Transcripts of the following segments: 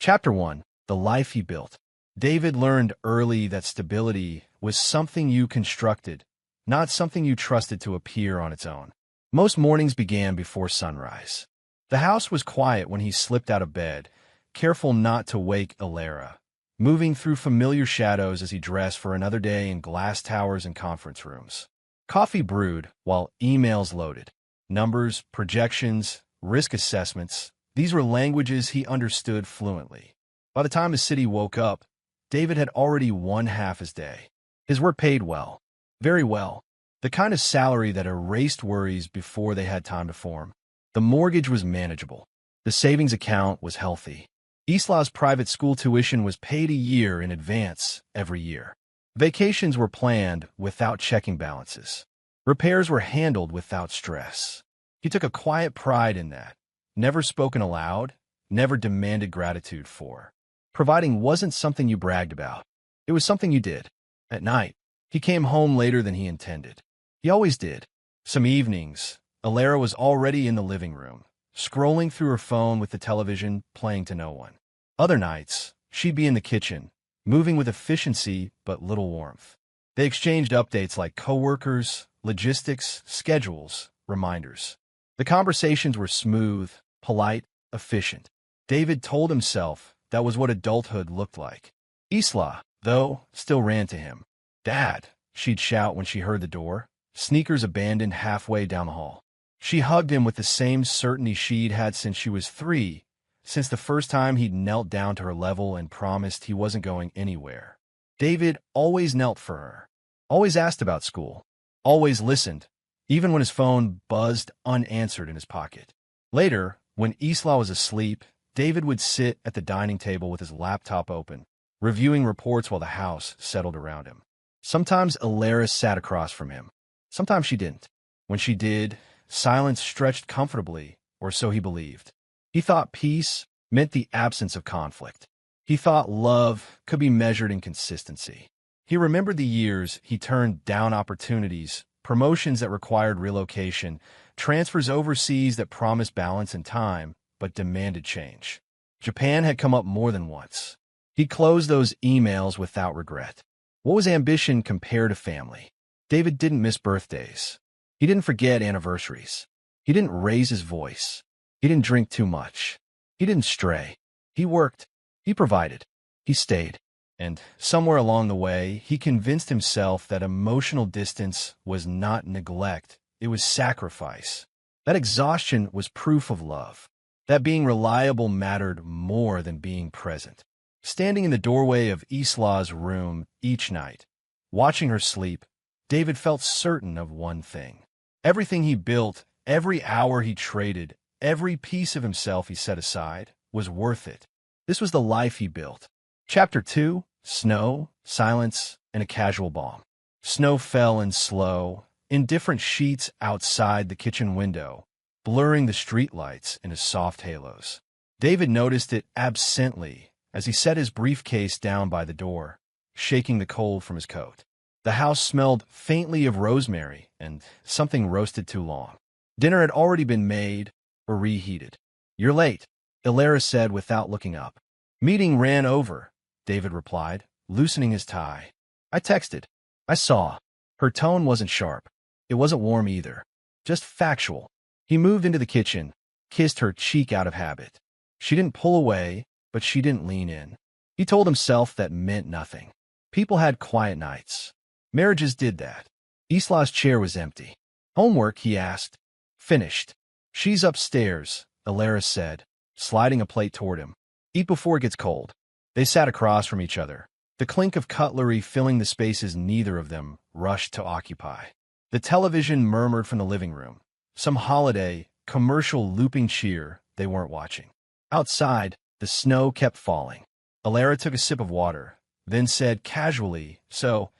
Chapter 1. The Life He Built. David learned early that stability was something you constructed, not something you trusted to appear on its own. Most mornings began before sunrise. The house was quiet when he slipped out of bed, careful not to wake Alara, moving through familiar shadows as he dressed for another day in glass towers and conference rooms. Coffee brewed while emails loaded. Numbers, projections, risk assessments, these were languages he understood fluently. By the time his city woke up, David had already won half his day. His work paid well, very well, the kind of salary that erased worries before they had time to form. The mortgage was manageable. The savings account was healthy. Isla's private school tuition was paid a year in advance every year. Vacations were planned without checking balances. Repairs were handled without stress. He took a quiet pride in that. Never spoken aloud, never demanded gratitude for. Providing wasn't something you bragged about. It was something you did. At night, he came home later than he intended. He always did. Some evenings, Alara was already in the living room, scrolling through her phone with the television playing to no one. Other nights, she'd be in the kitchen, moving with efficiency but little warmth. They exchanged updates like coworkers, logistics, schedules, reminders. The conversations were smooth, polite, efficient. David told himself that was what adulthood looked like. Isla, though, still ran to him. "Dad," she'd shout when she heard the door, sneakers abandoned halfway down the hall. She hugged him with the same certainty she'd had since she was 3, since the first time he'd knelt down to her level and promised he wasn't going anywhere. David always knelt for her, always asked about school, always listened, even when his phone buzzed unanswered in his pocket. Later, when Isla was asleep, David would sit at the dining table with his laptop open, reviewing reports while the house settled around him. Sometimes Alara sat across from him. Sometimes she didn't. When she did, silence stretched comfortably, or so he believed. He thought peace meant the absence of conflict. He thought love could be measured in consistency. He remembered the years he turned down opportunities, promotions that required relocation, transfers overseas that promised balance and time, but demanded change. Japan had come up more than once. He closed those emails without regret. What was ambition compared to family? David didn't miss birthdays. He didn't forget anniversaries. He didn't raise his voice. He didn't drink too much. He didn't stray. He worked. He provided. He stayed. And somewhere along the way, he convinced himself that emotional distance was not neglect, it was sacrifice. That exhaustion was proof of love. That being reliable mattered more than being present. Standing in the doorway of Isla's room each night, watching her sleep, David felt certain of one thing. Everything he built, every hour he traded, every piece of himself he set aside, was worth it. This was the life he built. Chapter 2. Snow, silence, and a casual balm. Snow fell in slow, indifferent sheets outside the kitchen window, blurring the streetlights into soft halos. David noticed it absently as he set his briefcase down by the door, shaking the cold from his coat. The house smelled faintly of rosemary and something roasted too long. Dinner had already been made or reheated. "You're late," Alara said without looking up. "Meeting ran over," David replied, loosening his tie. "I texted. I saw." Her tone wasn't sharp. It wasn't warm either. Just factual. He moved into the kitchen, kissed her cheek out of habit. She didn't pull away, but she didn't lean in. He told himself that meant nothing. People had quiet nights. Marriages did that. Isla's chair was empty. "Homework?" he asked. "Finished." "She's upstairs," Alara said, sliding a plate toward him. "Eat before it gets cold." They sat across from each other, the clink of cutlery filling the spaces neither of them rushed to occupy. The television murmured from the living room, some holiday, commercial looping cheer they weren't watching. Outside, the snow kept falling. Alara took a sip of water, then said casually, "So,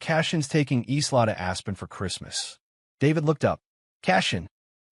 Cashin's taking Isla to Aspen for Christmas." David looked up. "Cashin?"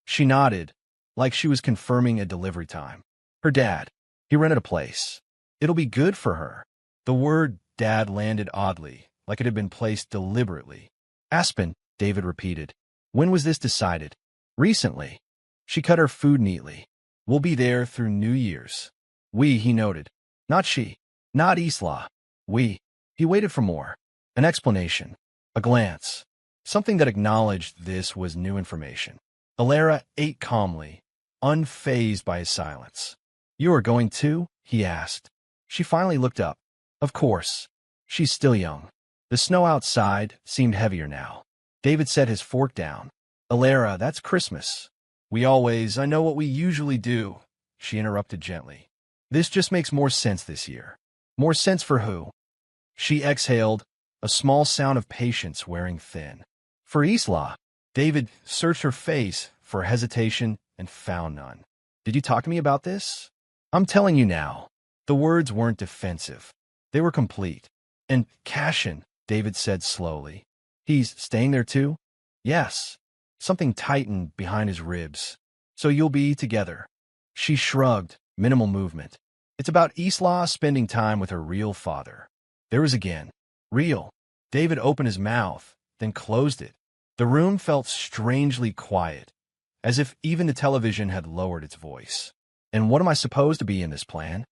She nodded, like she was confirming a delivery time. "Her dad. He rented a place. It'll be good for her." The word dad landed oddly, like it had been placed deliberately. "Aspen," David repeated. "When was this decided?" "Recently." She cut her food neatly. "We'll be there through New Year's." "We," he noted. Not she. Not Isla. We. He waited for more. An explanation. A glance. Something that acknowledged this was new information. Alara ate calmly, unfazed by his silence. You are going too? He asked. She finally looked up. Of course. She's still young. The snow outside seemed heavier now. David set his fork down. Alara, that's Christmas. I know what we usually do, she interrupted gently. This just makes more sense this year. More sense for who? She exhaled, a small sound of patience wearing thin. For Isla. David searched her face for hesitation and found none. Did you talk to me about this? I'm telling you now. The words weren't defensive. They were complete. And Cashin, David said slowly. He's staying there too? Yes. Something tightened behind his ribs. So you'll be together. She shrugged, minimal movement. It's about Isla spending time with her real father. There was again. Real. David opened his mouth, then closed it. The room felt strangely quiet, as if even the television had lowered its voice. And what am I supposed to be in this plan?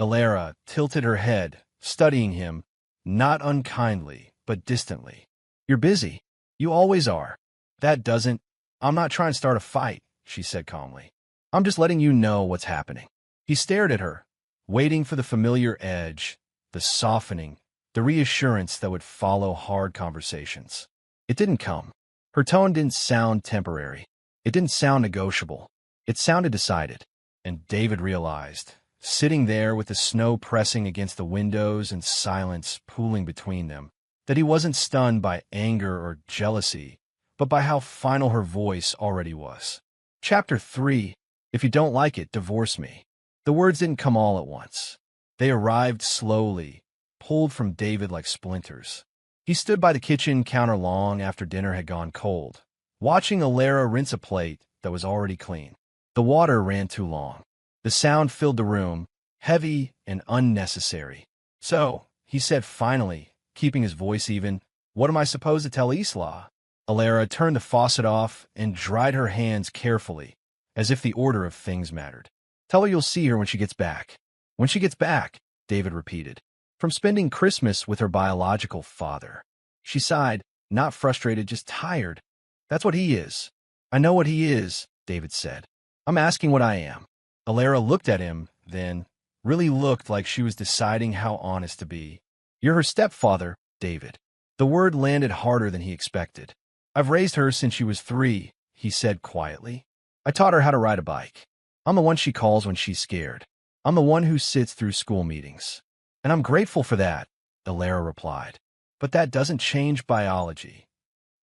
Alara tilted her head, studying him, not unkindly, but distantly. You're busy. You always are. I'm not trying to start a fight, she said calmly. I'm just letting you know what's happening. He stared at her, waiting for the familiar edge, the softening, the reassurance that would follow hard conversations. It didn't come. Her tone didn't sound temporary. It didn't sound negotiable. It sounded decided. And David realized, sitting there with the snow pressing against the windows and silence pooling between them, that he wasn't stunned by anger or jealousy, but by how final her voice already was. Chapter 3. If you don't like it, divorce me. The words didn't come all at once. They arrived slowly, pulled from David like splinters. He stood by the kitchen counter long after dinner had gone cold, watching Alara rinse a plate that was already clean. The water ran too long. The sound filled the room, heavy and unnecessary. So, he said finally, keeping his voice even, what am I supposed to tell Isla? Alara turned the faucet off and dried her hands carefully, as if the order of things mattered. Tell her you'll see her when she gets back. When she gets back, David repeated. From spending Christmas with her biological father. She sighed, not frustrated, just tired. That's what he is. I know what he is, David said. I'm asking what I am. Alara looked at him, then really looked like she was deciding how honest to be. You're her stepfather, David. The word landed harder than he expected. I've raised her since she was 3, he said quietly. I taught her how to ride a bike. I'm the one she calls when she's scared. I'm the one who sits through school meetings. And I'm grateful for that, Alara replied. But that doesn't change biology.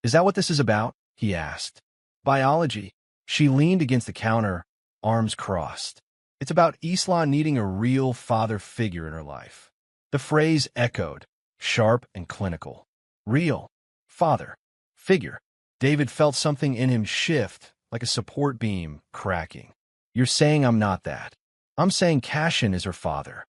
Is that what this is about? He asked. Biology. She leaned against the counter, arms crossed. It's about Isla needing a real father figure in her life. The phrase echoed, sharp and clinical. Real. Father. Figure. David felt something in him shift, like a support beam cracking. You're saying I'm not that. I'm saying Cashin is her father.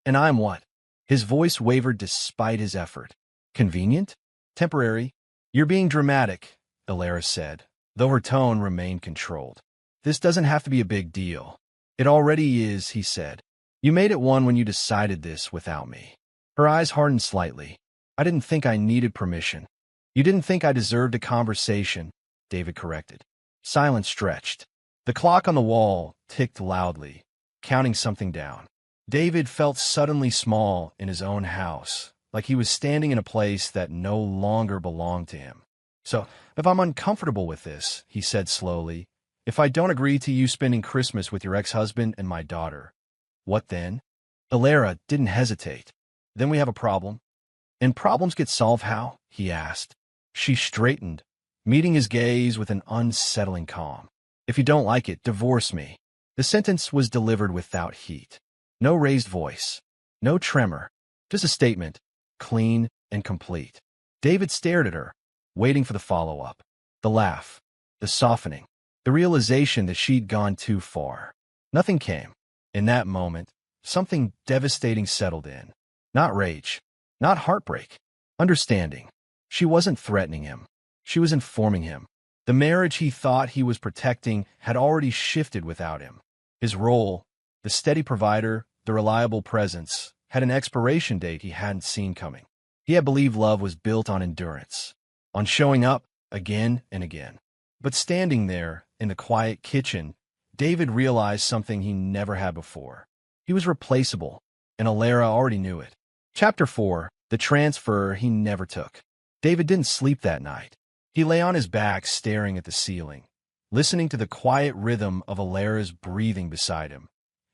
And I'm what? His voice wavered despite his effort. Convenient? Temporary? You're being dramatic, Alara said, though her tone remained controlled. This doesn't have to be a big deal. It already is, he said. You made it one when you decided this without me. Her eyes hardened slightly. I didn't think I needed permission. You didn't think I deserved a conversation, David corrected. Silence stretched. The clock on the wall ticked loudly, counting something down. David felt suddenly small in his own house, like he was standing in a place that no longer belonged to him. So, if I'm uncomfortable with this, he said slowly, if I don't agree to you spending Christmas with your ex-husband and my daughter, what then? Alara didn't hesitate. Then we have a problem. And problems get solved how? He asked. She straightened, meeting his gaze with an unsettling calm. If you don't like it, divorce me. The sentence was delivered without heat. No raised voice. No tremor. Just a statement, clean and complete. David stared at her, waiting for the follow-up. The laugh. The softening. The realization that she'd gone too far. Nothing came. In that moment, something devastating settled in. Not rage. Not heartbreak. Understanding. She wasn't threatening him. She was informing him. The marriage he thought he was protecting had already shifted without him. His role, the steady provider, the reliable presence, had an expiration date he hadn't seen coming. He had believed love was built on endurance, on showing up again and again. But standing there in the quiet kitchen, David realized something he never had before. He was replaceable, and Alara already knew it. Chapter 4. The Transfer He Never Took. David didn't sleep that night. He lay on his back staring at the ceiling, listening to the quiet rhythm of Alara's breathing beside him.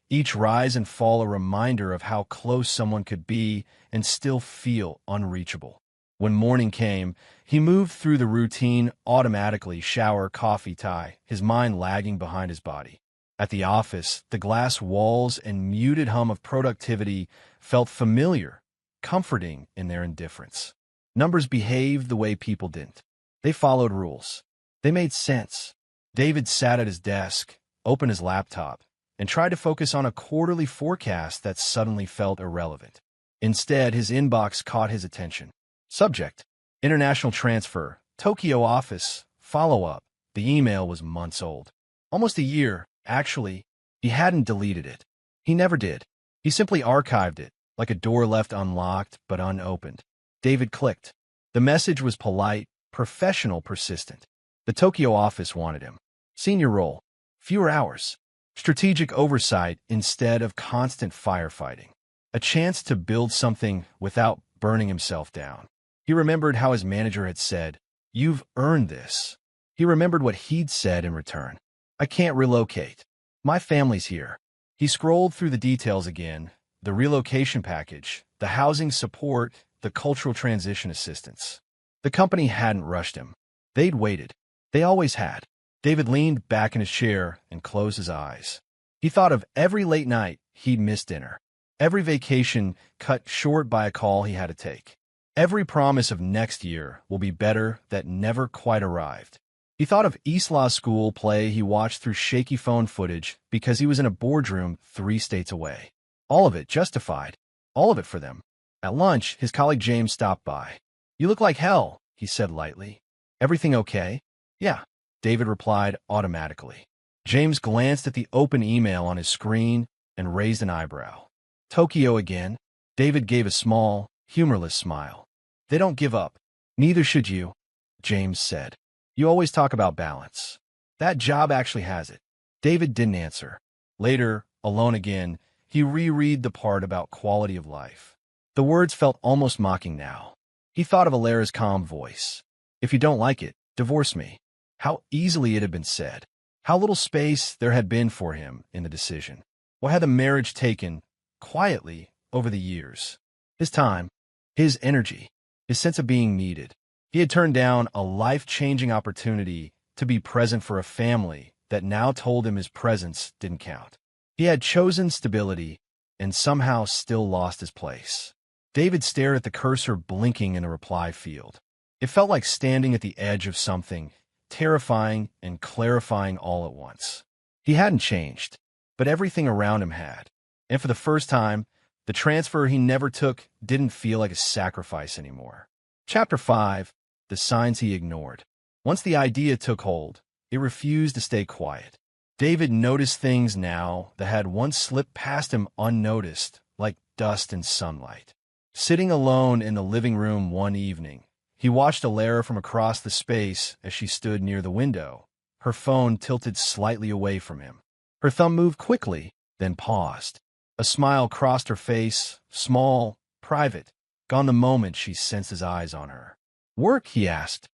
Each rise and fall a reminder of how close someone could be and still feel unreachable. When morning came, he moved through the routine automatically, shower, coffee, tie, his mind lagging behind his body. At the office, the glass walls and muted hum of productivity felt familiar, comforting in their indifference. Numbers behaved the way people didn't. They followed rules. They made sense. David sat at his desk, opened his laptop, and tried to focus on a quarterly forecast that suddenly felt irrelevant. Instead, his inbox caught his attention. Subject: International Transfer, Tokyo Office, Follow-up. The email was months old. Almost a year, actually. He hadn't deleted it. He never did. He simply archived it, like a door left unlocked but unopened. David clicked. The message was polite, professional, persistent. The Tokyo office wanted him. Senior role. Fewer hours. Strategic oversight instead of constant firefighting. A chance to build something without burning himself down. He remembered how his manager had said, "You've earned this." He remembered what he'd said in return. "I can't relocate. My family's here." He scrolled through the details again, the relocation package, the housing support, the cultural transition assistance. The company hadn't rushed him. They'd waited. They always had. David leaned back in his chair and closed his eyes. He thought of every late night he'd missed dinner, every vacation cut short by a call he had to take, every promise of next year will be better that never quite arrived. He thought of East Law School play he watched through shaky phone footage because he was in a boardroom 3 states away. All of it justified. All of it for them. At lunch, his colleague James stopped by. "You look like hell," he said lightly. "Everything okay?" "Yeah," David replied automatically. James glanced at the open email on his screen and raised an eyebrow. "Tokyo again?" David gave a small, humorless smile. "They don't give up. Neither should you," James said. "You always talk about balance. That job actually has it." David didn't answer. Later, alone again, he reread the part about quality of life. The words felt almost mocking now. He thought of Alara's calm voice. "If you don't like it, divorce me." How easily it had been said. How little space there had been for him in the decision. What had the marriage taken, quietly, over the years? His time, his energy, his sense of being needed. He had turned down a life-changing opportunity to be present for a family that now told him his presence didn't count. He had chosen stability and somehow still lost his place. David stared at the cursor blinking in the reply field. It felt like standing at the edge of something, terrifying and clarifying all at once. He hadn't changed, but everything around him had. And for the first time, the transfer he never took didn't feel like a sacrifice anymore. Chapter 5. The Signs He Ignored. Once the idea took hold, it refused to stay quiet. David noticed things now that had once slipped past him unnoticed, like dust and sunlight. Sitting alone in the living room one evening, he watched Alara from across the space as she stood near the window, her phone tilted slightly away from him. Her thumb moved quickly, then paused. A smile crossed her face, small, private, gone the moment she sensed his eyes on her. "Work?" he asked.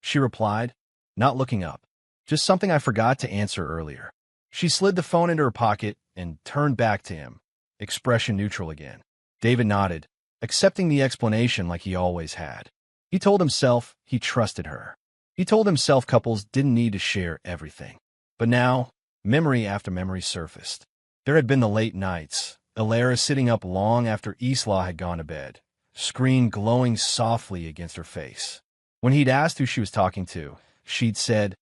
She replied, not looking up. "Just something I forgot to answer earlier." She slid the phone into her pocket and turned back to him, expression neutral again. David nodded, accepting the explanation like he always had. He told himself he trusted her. He told himself couples didn't need to share everything. But now, memory after memory surfaced. There had been the late nights, Alara sitting up long after Isla had gone to bed, screen glowing softly against her face. When he'd asked who she was talking to, she'd said,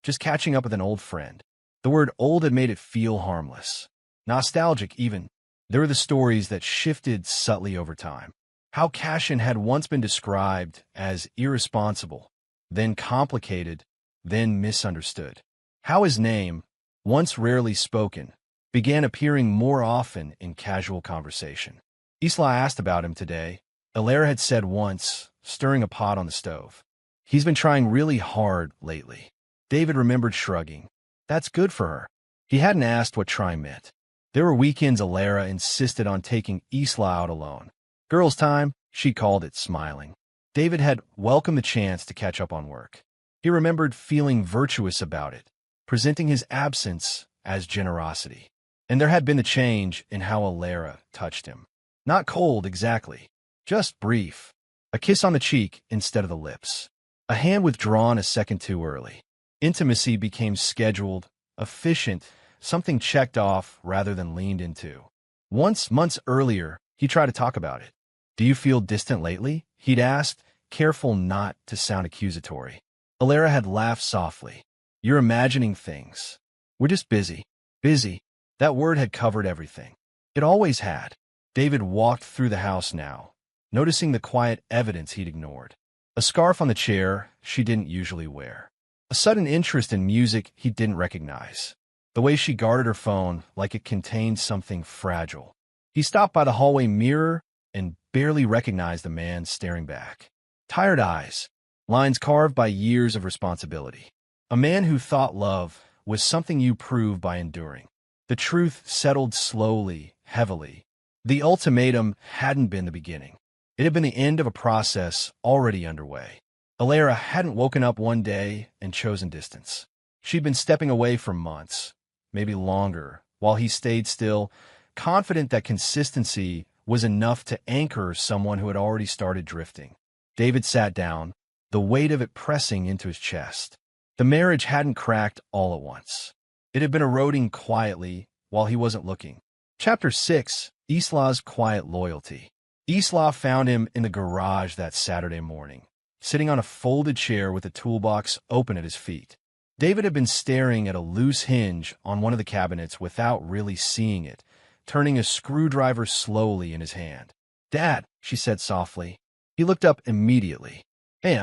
"Just catching up with an old friend." The word old had made it feel harmless. Nostalgic, even. There were the stories that shifted subtly over time. How Cashin had once been described as irresponsible, then complicated, then misunderstood. How his name, once rarely spoken, began appearing more often in casual conversation. Isla asked about him today. Alara had said once, stirring a pot on the stove. He's been trying really hard lately. David remembered shrugging. That's good for her. He hadn't asked what trying meant. There were weekends Alara insisted on taking Isla out alone. Girls' time, she called it, smiling. David had welcomed the chance to catch up on work. He remembered feeling virtuous about it, presenting his absence as generosity. And there had been the change in how Alara touched him. Not cold, exactly. Just brief. A kiss on the cheek instead of the lips. A hand withdrawn a second too early. Intimacy became scheduled, efficient, something checked off rather than leaned into. Once, months earlier, he tried to talk about it. Do you feel distant lately? He'd asked, careful not to sound accusatory. Alara had laughed softly. You're imagining things. We're just busy. Busy. That word had covered everything. It always had. David walked through the house now, noticing the quiet evidence he'd ignored. A scarf on the chair she didn't usually wear. A sudden interest in music he didn't recognize. The way she guarded her phone like it contained something fragile. He stopped by the hallway mirror and barely recognized the man staring back. Tired eyes, lines carved by years of responsibility. A man who thought love was something you prove by enduring. The truth settled slowly, heavily. The ultimatum hadn't been the beginning. It had been the end of a process already underway. Alara hadn't woken up one day and chosen distance. She'd been stepping away for months, maybe longer, while he stayed still, confident that consistency was enough to anchor someone who had already started drifting. David sat down, the weight of it pressing into his chest. The marriage hadn't cracked all at once. It had been eroding quietly while he wasn't looking. Chapter 6, Isla's Quiet Loyalty. Isla found him in the garage that Saturday morning, sitting on a folded chair with a toolbox open at his feet. David had been staring at a loose hinge on one of the cabinets without really seeing it, turning a screwdriver slowly in his hand. Dad, she said softly. He looked up immediately. Hey,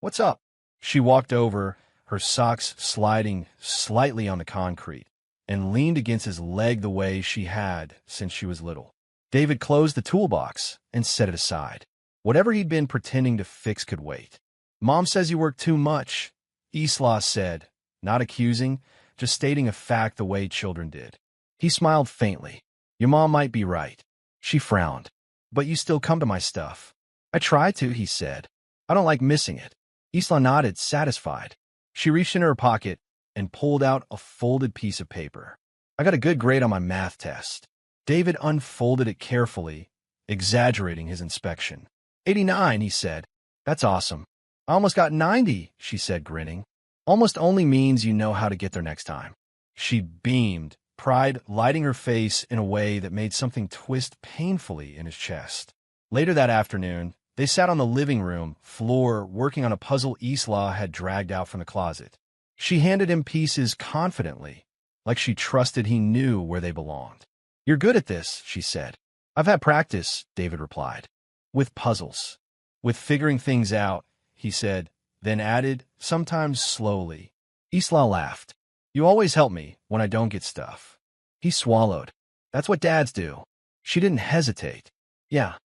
what's up? She walked over, her socks sliding slightly on the concrete, and leaned against his leg the way she had since she was little. David closed the toolbox and set it aside. Whatever he'd been pretending to fix could wait. Mom says you work too much, Isla said, not accusing, just stating a fact the way children did. He smiled faintly. Your mom might be right. She frowned. But you still come to my stuff. I try to, he said. I don't like missing it. Isla nodded, satisfied. She reached into her pocket and pulled out a folded piece of paper. I got a good grade on my math test. David unfolded it carefully, exaggerating his inspection. 89, he said. That's awesome. I almost got 90, she said, grinning. Almost only means you know how to get there next time. She beamed, pride lighting her face in a way that made something twist painfully in his chest. Later that afternoon, they sat on the living room floor working on a puzzle Isla had dragged out from the closet. She handed him pieces confidently, like she trusted he knew where they belonged. You're good at this, she said. I've had practice, David replied. With puzzles. With figuring things out, he said, then added, sometimes slowly. Isla laughed. You always help me when I don't get stuff. He swallowed. That's what dads do. She didn't hesitate. Yeah.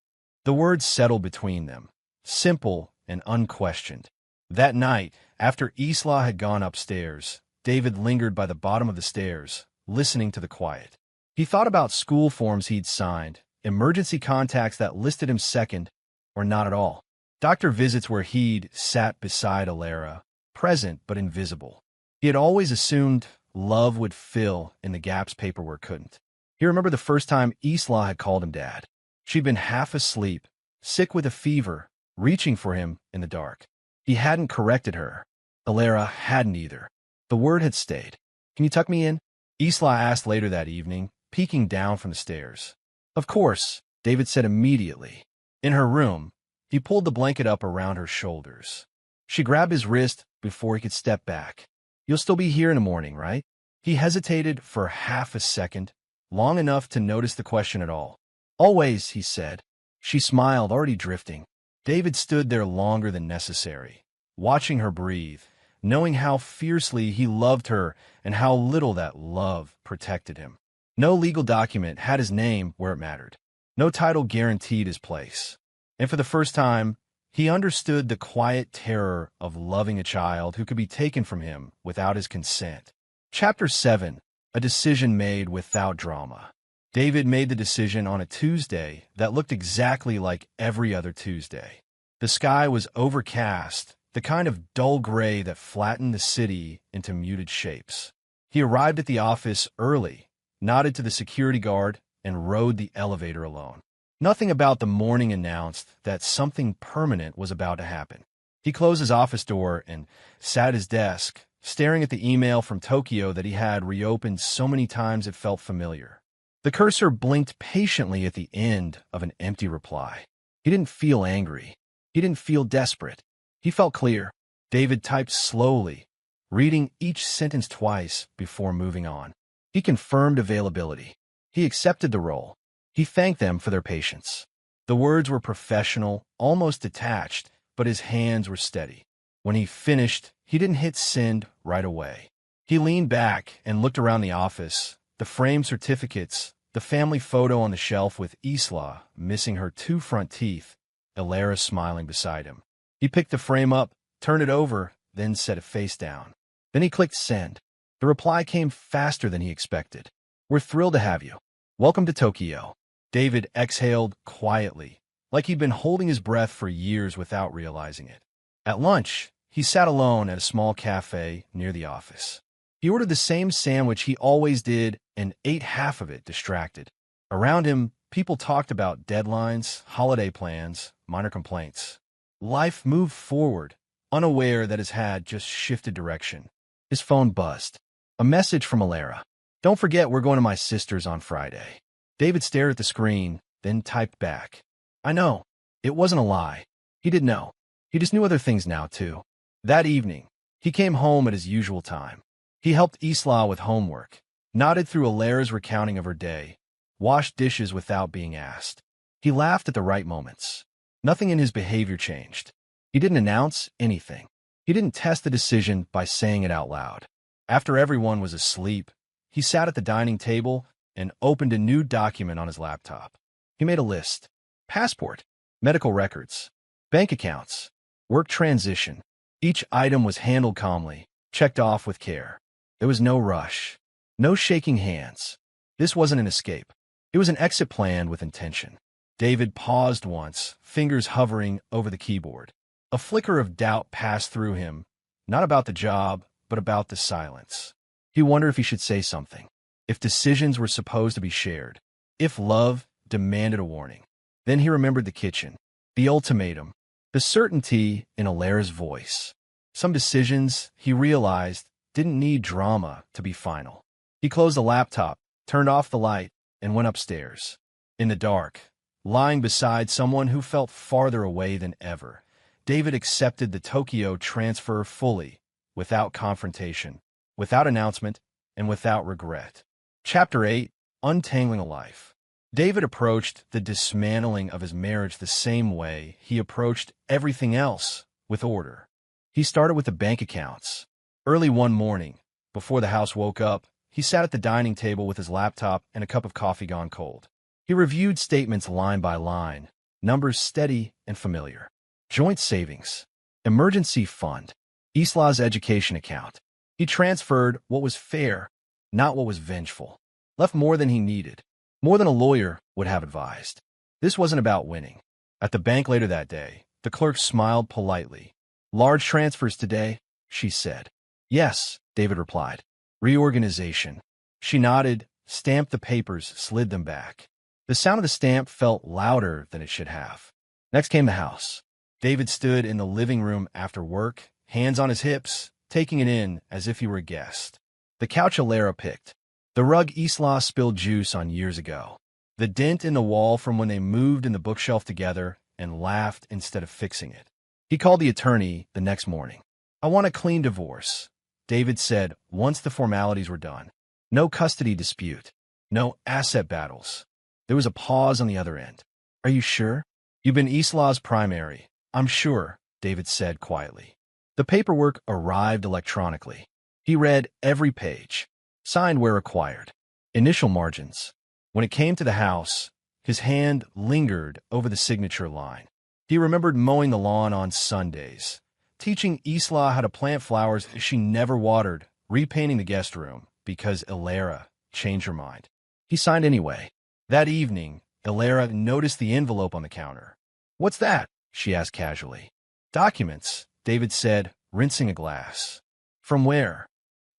The words settled between them, simple and unquestioned. That night, after Isla had gone upstairs, David lingered by the bottom of the stairs, listening to the quiet. He thought about school forms he'd signed, emergency contacts that listed him second, or not at all. Doctor visits where he'd sat beside Alara, present but invisible. He had always assumed love would fill in the gaps paperwork couldn't. He remembered the first time Isla had called him Dad. She'd been half asleep, sick with a fever, reaching for him in the dark. He hadn't corrected her. Alara hadn't either. The word had stayed. Can you tuck me in? Isla asked later that evening, peeking down from the stairs. Of course, David said immediately. In her room, he pulled the blanket up around her shoulders. She grabbed his wrist before he could step back. You'll still be here in the morning, right? He hesitated for half a second, long enough to notice the question at all. Always, he said. She smiled, already drifting. David stood there longer than necessary, watching her breathe, knowing how fiercely he loved her and how little that love protected him. No legal document had his name where it mattered. No title guaranteed his place. And for the first time, he understood the quiet terror of loving a child who could be taken from him without his consent. Chapter 7. A decision made without drama. David made the decision on a Tuesday that looked exactly like every other Tuesday. The sky was overcast, the kind of dull gray that flattened the city into muted shapes. He arrived at the office early, nodded to the security guard, and rode the elevator alone. Nothing about the morning announced that something permanent was about to happen. He closed his office door and sat at his desk, staring at the email from Tokyo that he had reopened so many times it felt familiar. The cursor blinked patiently at the end of an empty reply. He didn't feel angry. He didn't feel desperate. He felt clear. David typed slowly, reading each sentence twice before moving on. He confirmed availability. He accepted the role. He thanked them for their patience. The words were professional, almost detached, but his hands were steady. When he finished, he didn't hit send right away. He leaned back and looked around the office, the framed certificates, the family photo on the shelf with Isla missing her 2 front teeth, Elara smiling beside him. He picked the frame up, turned it over, then set it face down. Then he clicked send. The reply came faster than he expected. "We're thrilled to have you. Welcome to Tokyo." David exhaled quietly, like he'd been holding his breath for years without realizing it. At lunch, he sat alone at a small cafe near the office. He ordered the same sandwich he always did and ate half of it distracted. Around him, people talked about deadlines, holiday plans, minor complaints. Life moved forward, unaware that his had just shifted direction. His phone buzzed. A message from Elara. "Don't forget we're going to my sister's on Friday." David stared at the screen, then typed back. "I know." It wasn't a lie. He didn't know. He just knew other things now, too. That evening, he came home at his usual time. He helped Isla with homework, nodded through Elara's recounting of her day, washed dishes without being asked. He laughed at the right moments. Nothing in his behavior changed. He didn't announce anything. He didn't test the decision by saying it out loud. After everyone was asleep, he sat at the dining table and opened a new document on his laptop. He made a list. Passport, medical records, bank accounts, work transition. Each item was handled calmly, checked off with care. There was no rush, no shaking hands. This wasn't an escape. It was an exit plan with intention. David paused once, fingers hovering over the keyboard. A flicker of doubt passed through him, not about the job, but about the silence. He wondered if he should say something. If decisions were supposed to be shared, if love demanded a warning. Then he remembered the kitchen, the ultimatum, the certainty in Elara's voice. Some decisions, he realized, didn't need drama to be final. He closed the laptop, turned off the light, and went upstairs. In the dark, lying beside someone who felt farther away than ever, David accepted the Tokyo transfer fully, without confrontation, without announcement, and without regret. Chapter 8. Untangling a Life. David approached the dismantling of his marriage the same way he approached everything else, with order. He started with the bank accounts. Early one morning, before the house woke up, he sat at the dining table with his laptop and a cup of coffee gone cold. He reviewed statements line by line, numbers steady and familiar. Joint savings, emergency fund, Isla's education account. He transferred what was fair, not what was vengeful. Left more than he needed, more than a lawyer would have advised. This wasn't about winning. At the bank later that day, the clerk smiled politely. "Large transfers today," she said. "Yes," David replied. "Reorganization." She nodded, stamped the papers, slid them back. The sound of the stamp felt louder than it should have. Next came the house. David stood in the living room after work, hands on his hips, taking it in as if he were a guest. The couch Elara picked. The rug Isla spilled juice on years ago. The dent in the wall from when they moved in the bookshelf together and laughed instead of fixing it. He called the attorney the next morning. "I want a clean divorce," David said once the formalities were done. No custody dispute. No asset battles. There was a pause on the other end. "Are you sure?" "You've been Isla's primary." "I'm sure," David said quietly. The paperwork arrived electronically. He read every page, signed where required. Initial margins. When it came to the house, his hand lingered over the signature line. He remembered mowing the lawn on Sundays, teaching Isla how to plant flowers she never watered, repainting the guest room because Ilera changed her mind. He signed anyway. That evening, Ilera noticed the envelope on the counter. "What's that?" she asked casually. "Documents," David said, rinsing a glass. "From where?"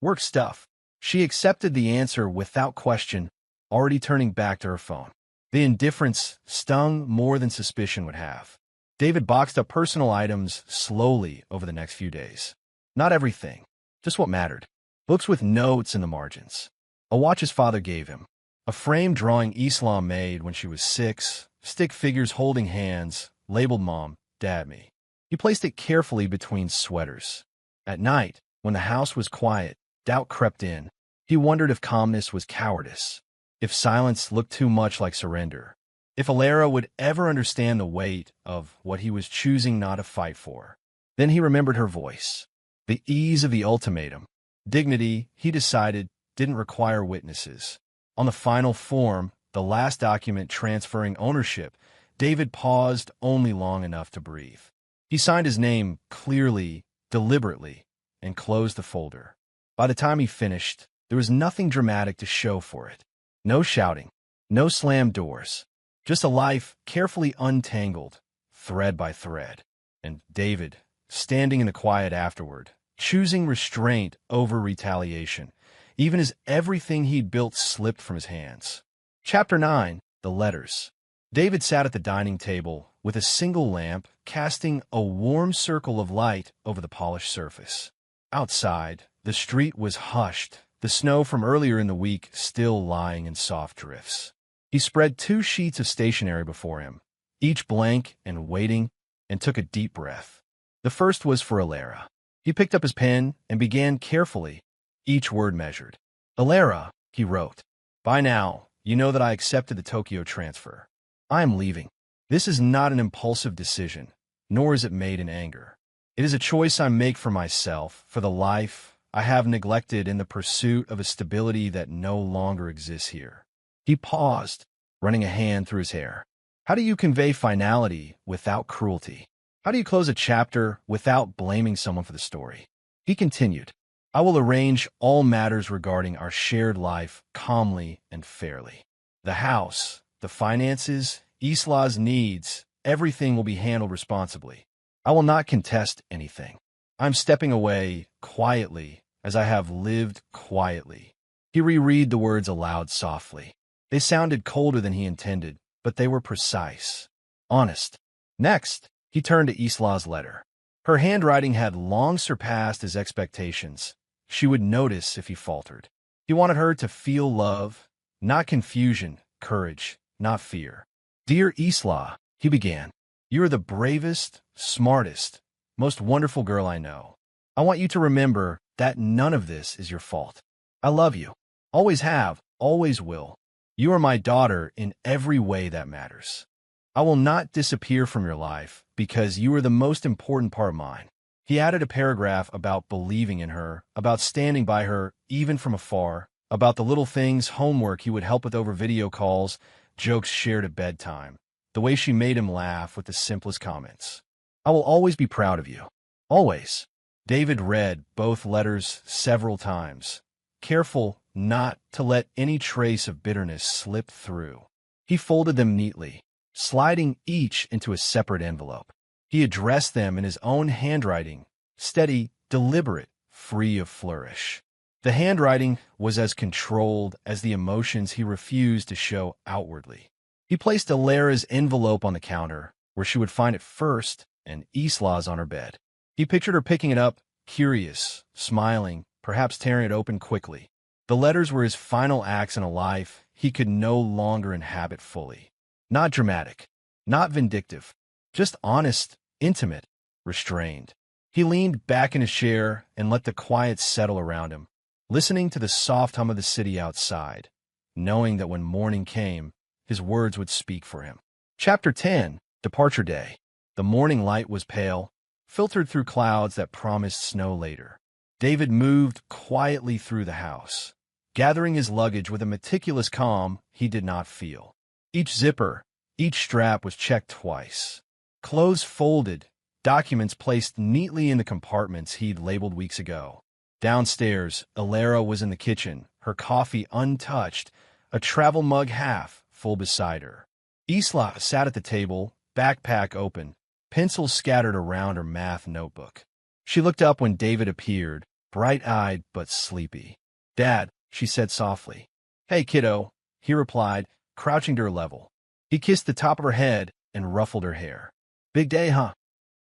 "Work stuff." She accepted the answer without question, already turning back to her phone. The indifference stung more than suspicion would have. David boxed up personal items slowly over the next few days. Not everything, just what mattered. Books with notes in the margins. A watch his father gave him. A frame drawing Islam made when she was 6, stick figures holding hands, labeled Mom, Dad, Me. He placed it carefully between sweaters. At night, when the house was quiet, doubt crept in. He wondered if calmness was cowardice, if silence looked too much like surrender, if Ilera would ever understand the weight of what he was choosing not to fight for. Then he remembered her voice. The ease of the ultimatum. Dignity, he decided, didn't require witnesses. On the final form, the last document transferring ownership, David paused only long enough to breathe. He signed his name clearly, deliberately, and closed the folder. By the time he finished, there was nothing dramatic to show for it. No shouting, no slammed doors, just a life carefully untangled, thread by thread. And David, standing in the quiet afterward, choosing restraint over retaliation, even as everything he'd built slipped from his hands. Chapter 9, The Letters. David sat at the dining table with a single lamp casting a warm circle of light over the polished surface. Outside, the street was hushed, the snow from earlier in the week still lying in soft drifts. He spread 2 sheets of stationery before him, each blank and waiting, and took a deep breath. The first was for Ilera. He picked up his pen and began carefully, each word measured. "Ilera," he wrote, "by now, you know that I accepted the Tokyo transfer. I am leaving. This is not an impulsive decision, nor is it made in anger. It is a choice I make for myself, for the life I have neglected in the pursuit of a stability that no longer exists here." He paused, running a hand through his hair. How do you convey finality without cruelty? How do you close a chapter without blaming someone for the story? He continued, "I will arrange all matters regarding our shared life calmly and fairly. The house, the finances, Isla's needs, everything will be handled responsibly. I will not contest anything. I'm stepping away quietly as I have lived quietly." He reread the words aloud softly. They sounded colder than he intended, but they were precise, honest. Next, he turned to Isla's letter. Her handwriting had long surpassed his expectations. She would notice if he faltered. He wanted her to feel love, not confusion, courage, not fear. "Dear Isla," he began, "you are the bravest, smartest, most wonderful girl I know. I want you to remember that none of this is your fault. I love you. Always have, always will. You are my daughter in every way that matters. I will not disappear from your life because you are the most important part of mine." He added a paragraph about believing in her, about standing by her even from afar, about the little things, homework he would help with over video calls, jokes shared at bedtime, the way she made him laugh with the simplest comments. "I will always be proud of you. Always." David read both letters several times, careful not to let any trace of bitterness slip through. He folded them neatly, sliding each into a separate envelope. He addressed them in his own handwriting, steady, deliberate, free of flourish. The handwriting was as controlled as the emotions he refused to show outwardly. He placed Ilera's envelope on the counter, where she would find it first, and Isla's on her bed. He pictured her picking it up, curious, smiling, perhaps tearing it open quickly. The letters were his final acts in a life he could no longer inhabit fully. Not dramatic, not vindictive, just honest, intimate, restrained. He leaned back in his chair and let the quiet settle around him, listening to the soft hum of the city outside, knowing that when morning came, his words would speak for him. Chapter 10, Departure Day. The morning light was pale, filtered through clouds that promised snow later. David moved quietly through the house, gathering his luggage with a meticulous calm he did not feel. Each zipper, each strap was checked twice. Clothes folded, documents placed neatly in the compartments he'd labeled weeks ago. Downstairs, Alara was in the kitchen, her coffee untouched, a travel mug half full beside her. Isla sat at the table, backpack open, pencils scattered around her math notebook. She looked up when David appeared, bright-eyed but sleepy. "Dad," she said softly. "Hey, kiddo," he replied, crouching to her level. He kissed the top of her head and ruffled her hair. "Big day, huh?"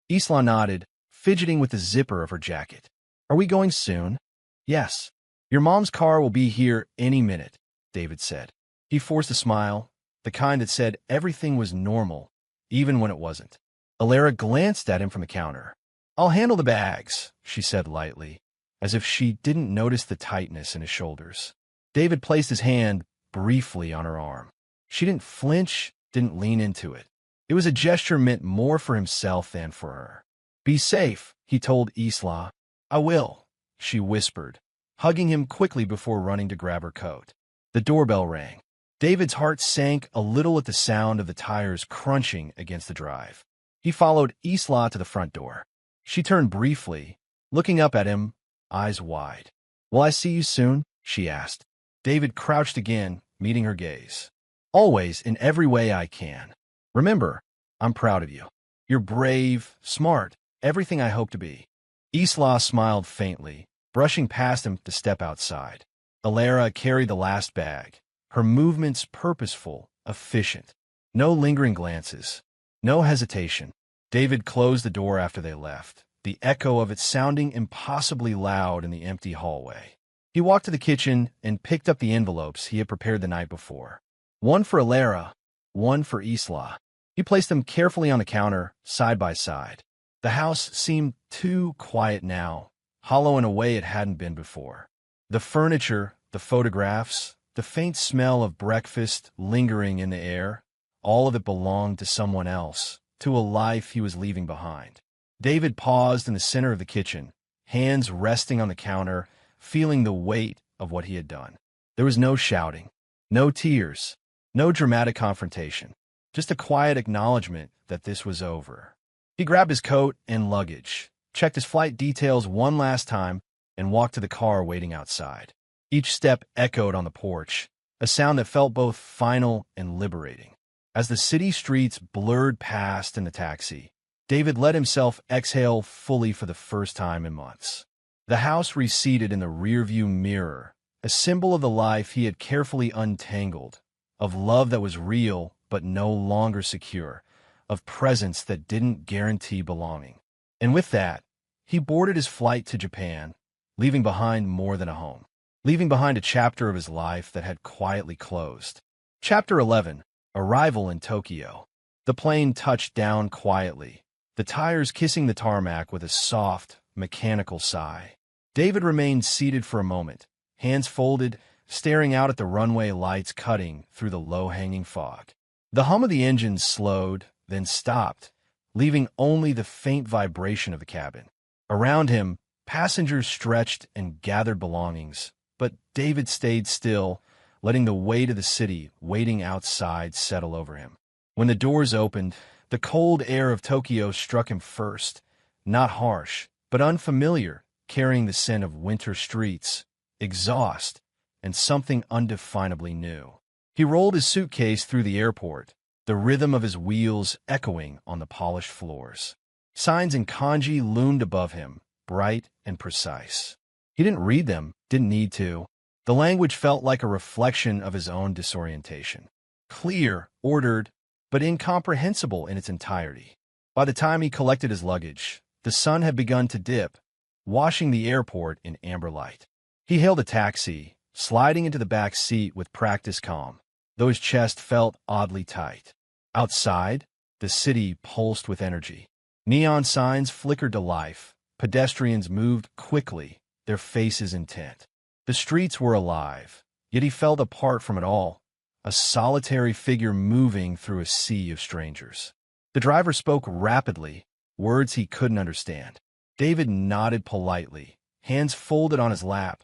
Isla nodded, fidgeting with the zipper of her jacket. "Are we going soon?" "Yes. Your mom's car will be here any minute," David said. He forced a smile, the kind that said everything was normal, even when it wasn't. Alara glanced at him from the counter. "I'll handle the bags," she said lightly, as if she didn't notice the tightness in his shoulders. David placed his hand briefly on her arm. She didn't flinch, didn't lean into it. It was a gesture meant more for himself than for her. "Be safe," he told Isla. "I will," she whispered, hugging him quickly before running to grab her coat. The doorbell rang. David's heart sank a little at the sound of the tires crunching against the drive. He followed Isla to the front door. She turned briefly, looking up at him, eyes wide. "Will I see you soon?" she asked. David crouched again, meeting her gaze. "Always, in every way I can. Remember, I'm proud of you. You're brave, smart, everything I hope to be." Isla smiled faintly, brushing past him to step outside. Alara carried the last bag, her movements purposeful, efficient. No lingering glances, no hesitation. David closed the door after they left, the echo of it sounding impossibly loud in the empty hallway. He walked to the kitchen and picked up the envelopes he had prepared the night before. One for Alara, one for Isla. He placed them carefully on the counter, side by side. The house seemed too quiet now, hollow in a way it hadn't been before. The furniture, the photographs, the faint smell of breakfast lingering in the air, all of it belonged to someone else, to a life he was leaving behind. David paused in the center of the kitchen, hands resting on the counter, feeling the weight of what he had done. There was no shouting, no tears, no dramatic confrontation, just a quiet acknowledgement that this was over. He grabbed his coat and luggage, checked his flight details one last time, and walked to the car waiting outside. Each step echoed on the porch, a sound that felt both final and liberating. As the city streets blurred past in the taxi, David let himself exhale fully for the first time in months. The house receded in the rearview mirror, a symbol of the life he had carefully untangled, of love that was real but no longer secure, of presence that didn't guarantee belonging. And with that, he boarded his flight to Japan, leaving behind more than a home, leaving behind a chapter of his life that had quietly closed. Chapter 11. Arrival in Tokyo. The plane touched down quietly, the tires kissing the tarmac with a soft, mechanical sigh. David remained seated for a moment, hands folded, staring out at the runway lights cutting through the low-hanging fog. The hum of the engine slowed, then stopped, leaving only the faint vibration of the cabin. Around him, passengers stretched and gathered belongings, but David stayed still, letting the weight of the city waiting outside settle over him. When the doors opened, the cold air of Tokyo struck him first, not harsh, but unfamiliar, carrying the scent of winter streets, exhaust, and something undefinably new. He rolled his suitcase through the airport, the rhythm of his wheels echoing on the polished floors. Signs in kanji loomed above him, bright and precise. He didn't read them, didn't need to. The language felt like a reflection of his own disorientation. Clear, ordered, but incomprehensible in its entirety. By the time he collected his luggage, the sun had begun to dip, washing the airport in amber light. He hailed a taxi, sliding into the back seat with practiced calm, though his chest felt oddly tight. Outside, the city pulsed with energy. Neon signs flickered to life. Pedestrians moved quickly, their faces intent. The streets were alive, yet he felt apart from it all, a solitary figure moving through a sea of strangers. The driver spoke rapidly, words he couldn't understand. David nodded politely, hands folded on his lap,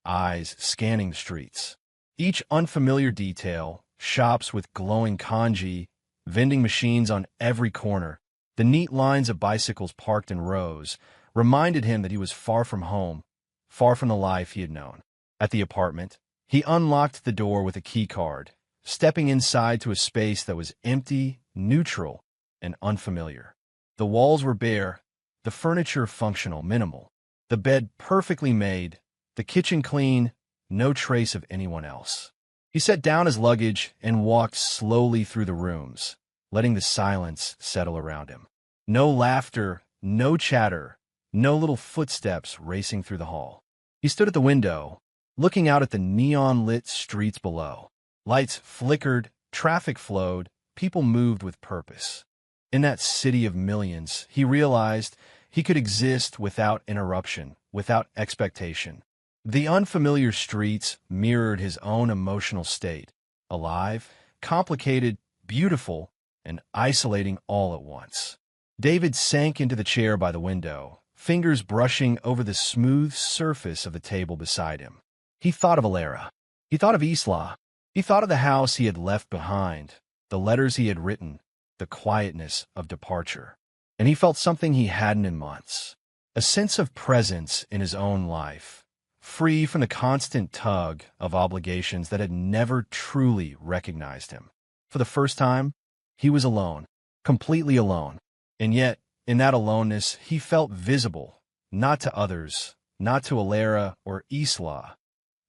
eyes scanning the streets. Each unfamiliar detail, shops with glowing kanji, vending machines on every corner, the neat lines of bicycles parked in rows, reminded him that he was far from home, far from the life he had known. At the apartment, he unlocked the door with a key card, stepping inside to a space that was empty, neutral, and unfamiliar. The walls were bare, the furniture functional, minimal, the bed perfectly made, the kitchen clean, no trace of anyone else. He set down his luggage and walked slowly through the rooms, letting the silence settle around him. No laughter, no chatter, no little footsteps racing through the hall. He stood at the window, looking out at the neon-lit streets below. Lights flickered, traffic flowed, people moved with purpose. In that city of millions, he realized he could exist without interruption, without expectation. The unfamiliar streets mirrored his own emotional state, alive, complicated, beautiful, and isolating all at once. David sank into the chair by the window, fingers brushing over the smooth surface of the table beside him. He thought of Alara. He thought of Isla. He thought of the house he had left behind, the letters he had written, the quietness of departure. And he felt something he hadn't in months, a sense of presence in his own life, free from the constant tug of obligations that had never truly recognized him. For the first time, he was alone, completely alone. And yet, in that aloneness, he felt visible, not to others, not to Alara or Isla,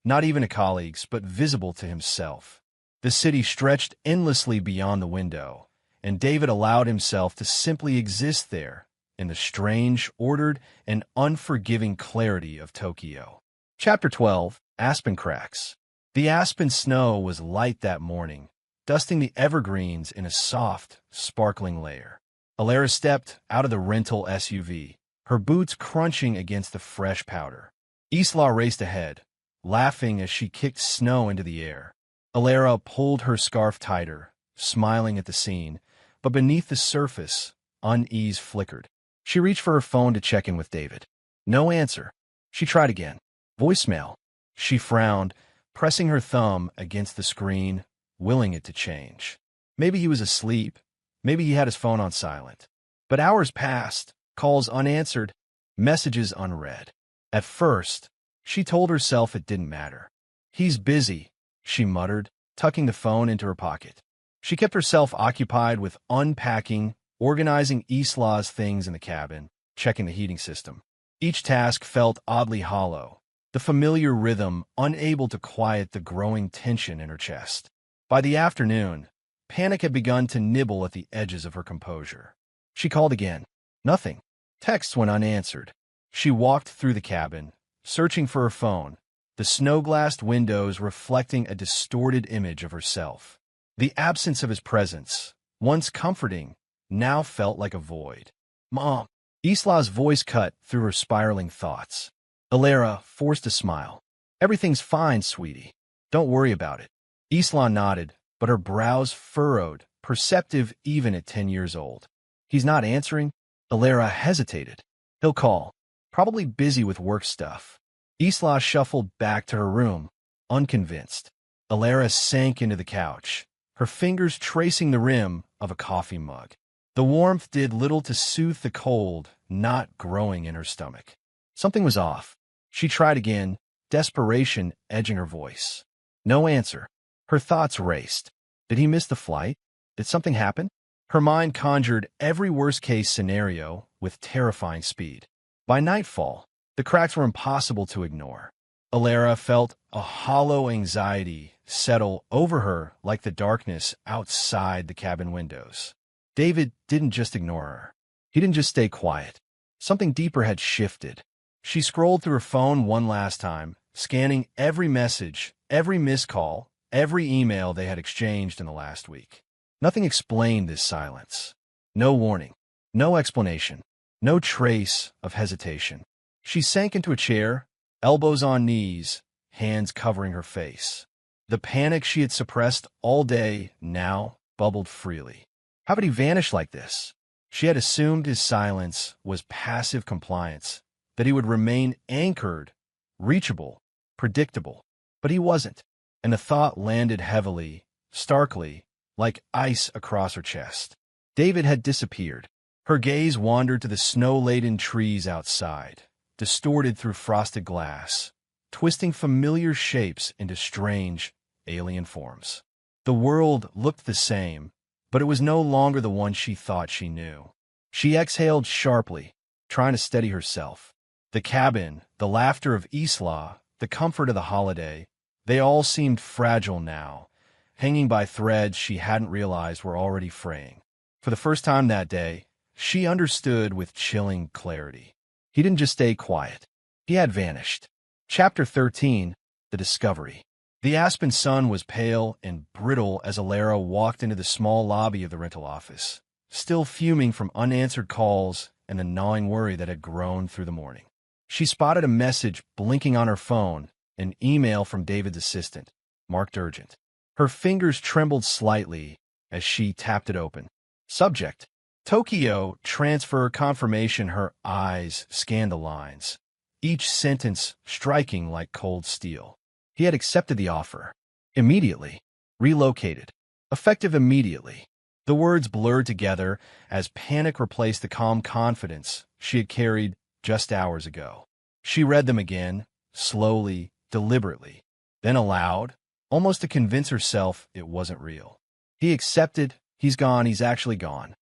not even to colleagues, but visible to himself. The city stretched endlessly beyond the window, and David allowed himself to simply exist there, in the strange, ordered, and unforgiving clarity of Tokyo. Chapter 12, Aspen Cracks. The aspen snow was light that morning, dusting the evergreens in a soft, sparkling layer. Alara stepped out of the rental SUV, her boots crunching against the fresh powder. Isla raced ahead, laughing as she kicked snow into the air. Alara pulled her scarf tighter, smiling at the scene, but beneath the surface, unease flickered. She reached for her phone to check in with David. No answer. She tried again. Voicemail. She frowned, pressing her thumb against the screen, willing it to change. Maybe he was asleep. Maybe he had his phone on silent. But hours passed, calls unanswered, messages unread. At first, she told herself it didn't matter. He's busy, she muttered, tucking the phone into her pocket. She kept herself occupied with unpacking, organizing Isla's things in the cabin, checking the heating system. Each task felt oddly hollow, the familiar rhythm unable to quiet the growing tension in her chest. By the afternoon, panic had begun to nibble at the edges of her composure. She called again. Nothing. Texts went unanswered. She walked through the cabin, searching for her phone, the snow-glassed windows reflecting a distorted image of herself. The absence of his presence, once comforting, now felt like a void. Mom. Isla's voice cut through her spiraling thoughts. Alara forced a smile. Everything's fine, sweetie. Don't worry about it. Isla nodded, but her brows furrowed, perceptive even at 10 years old. He's not answering? Alara hesitated. He'll call. Probably busy with work stuff. Isla shuffled back to her room, unconvinced. Alara sank into the couch, her fingers tracing the rim of a coffee mug. The warmth did little to soothe the cold, not growing in her stomach. Something was off. She tried again, desperation edging her voice. No answer. Her thoughts raced. Did he miss the flight? Did something happen? Her mind conjured every worst-case scenario with terrifying speed. By nightfall, the cracks were impossible to ignore. Alara felt a hollow anxiety settle over her like the darkness outside the cabin windows. David didn't just ignore her. He didn't just stay quiet. Something deeper had shifted. She scrolled through her phone one last time, scanning every message, every missed call, every email they had exchanged in the last week. Nothing explained this silence. No warning, no explanation, no trace of hesitation. She sank into a chair, elbows on knees, hands covering her face. The panic she had suppressed all day now bubbled freely. How could he vanish like this? She had assumed his silence was passive compliance, that he would remain anchored, reachable, predictable. But he wasn't, and the thought landed heavily, starkly, like ice across her chest. David had disappeared. Her gaze wandered to the snow-laden trees outside, distorted through frosted glass, twisting familiar shapes into strange, alien forms. The world looked the same, but it was no longer the one she thought she knew. She exhaled sharply, trying to steady herself. The cabin, the laughter of Isla, the comfort of the holiday, they all seemed fragile now, hanging by threads she hadn't realized were already fraying. For the first time that day, she understood with chilling clarity. He didn't just stay quiet. He had vanished. Chapter 13, The Discovery. The aspen sun was pale and brittle as Alara walked into the small lobby of the rental office, still fuming from unanswered calls and the gnawing worry that had grown through the morning. She spotted a message blinking on her phone, an email from David's assistant, marked urgent. Her fingers trembled slightly as she tapped it open. Subject: Tokyo transfer confirmation. Her eyes scanned the lines, each sentence striking like cold steel. He had accepted the offer. Immediately. Relocated. Effective immediately. The words blurred together as panic replaced the calm confidence she had carried just hours ago. She read them again, slowly, deliberately, then aloud, almost to convince herself it wasn't real. He accepted. He's gone. He's actually gone.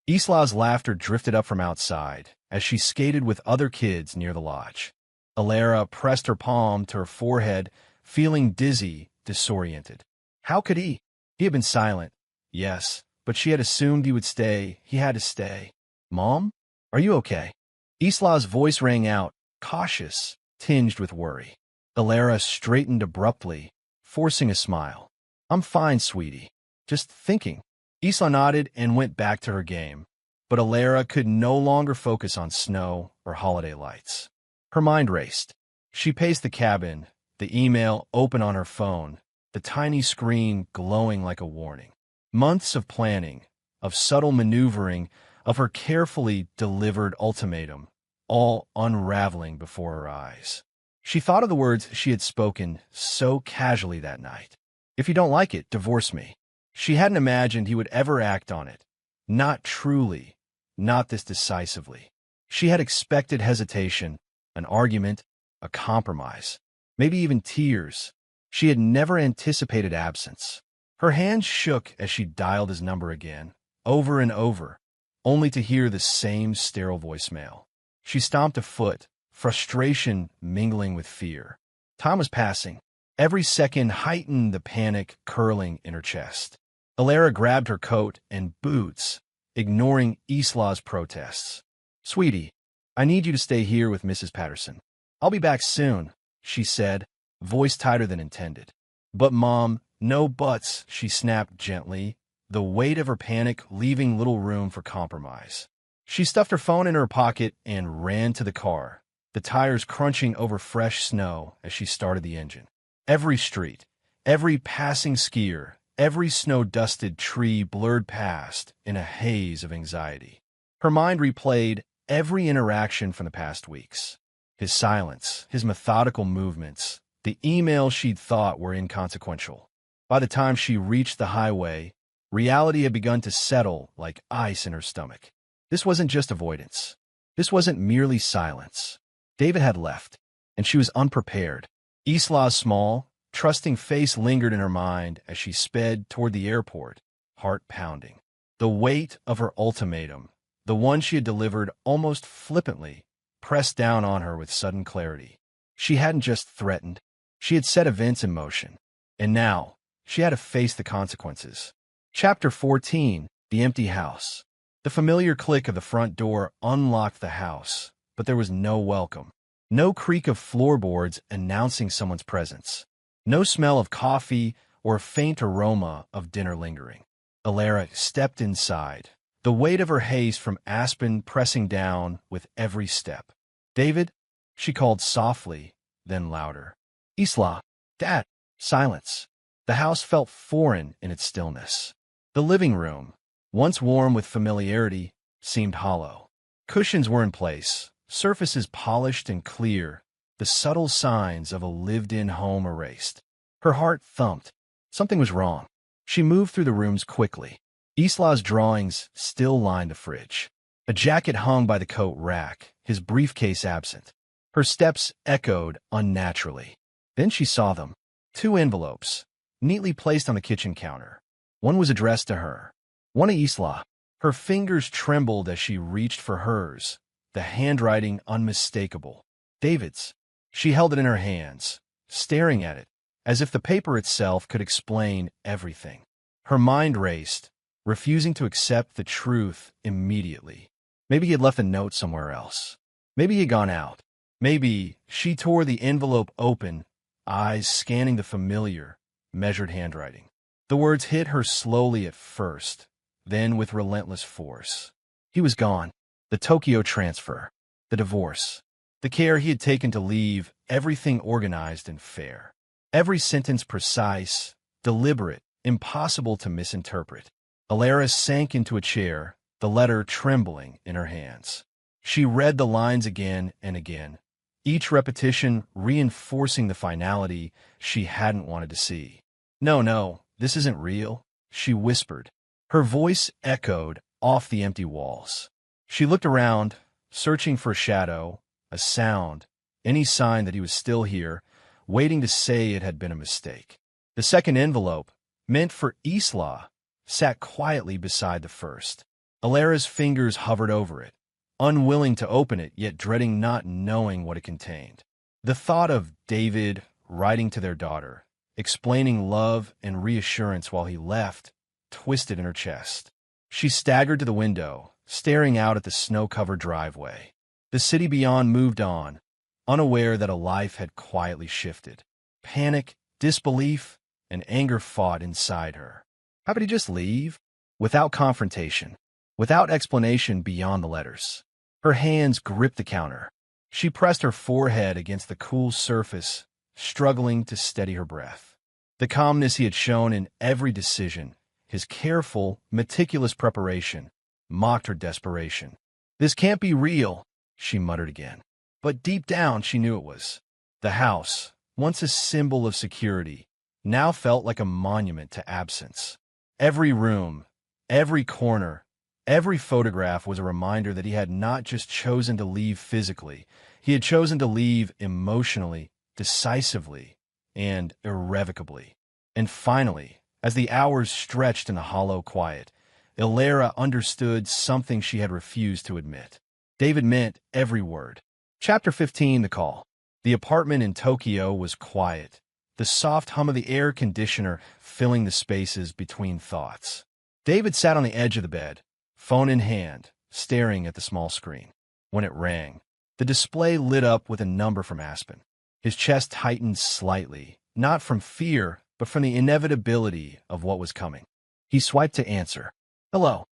Isla's laughter drifted up from outside as she skated with other kids near the lodge. Alara pressed her palm to her forehead, feeling dizzy, disoriented. How could he? He had been silent, yes, but she had assumed he would stay. He had to stay. Mom? Are you okay? Isla's voice rang out, cautious, tinged with worry. Alara straightened abruptly, forcing a smile. I'm fine, sweetie. Just thinking. Isla nodded and went back to her game, but Alara could no longer focus on snow or holiday lights. Her mind raced. She paced the cabin, the email open on her phone, the tiny screen glowing like a warning. Months of planning, of subtle maneuvering, of her carefully delivered ultimatum, all unraveling before her eyes. She thought of the words she had spoken so casually that night. If you don't like it, divorce me. She hadn't imagined he would ever act on it. Not truly, not this decisively. She had expected hesitation, an argument, a compromise, maybe even tears. She had never anticipated absence. Her hands shook as she dialed his number again, over and over, only to hear the same sterile voicemail. She stomped a foot, frustration mingling with fear. Time was passing. Every second heightened the panic curling in her chest. Alara grabbed her coat and boots, ignoring Isla's protests. Sweetie, I need you to stay here with Mrs. Patterson. I'll be back soon, she said, voice tighter than intended. But Mom, no buts, she snapped gently, the weight of her panic leaving little room for compromise. She stuffed her phone in her pocket and ran to the car, the tires crunching over fresh snow as she started the engine. Every street, every passing skier, every snow-dusted tree blurred past in a haze of anxiety. Her mind replayed every interaction from the past weeks. His silence, his methodical movements, the emails she'd thought were inconsequential. By the time she reached the highway, reality had begun to settle like ice in her stomach. This wasn't just avoidance. This wasn't merely silence. David had left, and she was unprepared. Isla's small, trusting face lingered in her mind as she sped toward the airport, heart pounding. The weight of her ultimatum, the one she had delivered almost flippantly, pressed down on her with sudden clarity. She hadn't just threatened. She had set events in motion. And now, she had to face the consequences. Chapter 14, The Empty House. The familiar click of the front door unlocked the house, but there was no welcome. No creak of floorboards announcing someone's presence. No smell of coffee or a faint aroma of dinner lingering. Alara stepped inside, the weight of her haste from aspen pressing down with every step. David, she called softly, then louder. Isla, Dad. Silence. The house felt foreign in its stillness. The living room, once warm with familiarity, seemed hollow. Cushions were in place, surfaces polished and clear, the subtle signs of a lived-in home erased. Her heart thumped. Something was wrong. She moved through the rooms quickly. Isla's drawings still lined the fridge. A jacket hung by the coat rack, his briefcase absent. Her steps echoed unnaturally. Then she saw them. 2 envelopes, neatly placed on the kitchen counter. One was addressed to her. One to Isla. Her fingers trembled as she reached for hers, the handwriting unmistakable. David's. She held it in her hands, staring at it, as if the paper itself could explain everything. Her mind raced, refusing to accept the truth immediately. Maybe he had left a note somewhere else. Maybe he had gone out. Maybe she tore the envelope open, eyes scanning the familiar, measured handwriting. The words hit her slowly at first, then with relentless force. He was gone. The Tokyo transfer, the divorce, the care he had taken to leave everything organized and fair. Every sentence precise, deliberate, impossible to misinterpret. Alara sank into a chair, the letter trembling in her hands. She read the lines again and again, each repetition reinforcing the finality she hadn't wanted to see. No, this isn't real, she whispered. Her voice echoed off the empty walls. She looked around, searching for a shadow, a sound, any sign that he was still here, waiting to say it had been a mistake. The second envelope, meant for Isla, sat quietly beside the first. Alara's fingers hovered over it, unwilling to open it, yet dreading not knowing what it contained. The thought of David writing to their daughter, explaining love and reassurance while he left, twisted in her chest. She staggered to the window, staring out at the snow-covered driveway. The city beyond moved on, unaware that a life had quietly shifted. Panic, disbelief, and anger fought inside her. How could he just leave? Without confrontation, without explanation beyond the letters. Her hands gripped the counter. She pressed her forehead against the cool surface, struggling to steady her breath. The calmness he had shown in every decision, his careful, meticulous preparation, mocked her desperation. This can't be real, she muttered again. But deep down she knew it was. The house, once a symbol of security, now felt like a monument to absence. Every room, every corner, every photograph was a reminder that he had not just chosen to leave physically, he had chosen to leave emotionally, decisively, and irrevocably. And finally, as the hours stretched in the hollow quiet, Alara understood something she had refused to admit. David meant every word. Chapter 15, The Call. The apartment in Tokyo was quiet, the soft hum of the air conditioner filling the spaces between thoughts. David sat on the edge of the bed, phone in hand, staring at the small screen. When it rang, the display lit up with a number from Aspen. His chest tightened slightly, not from fear, but from the inevitability of what was coming. He swiped to answer. Hello.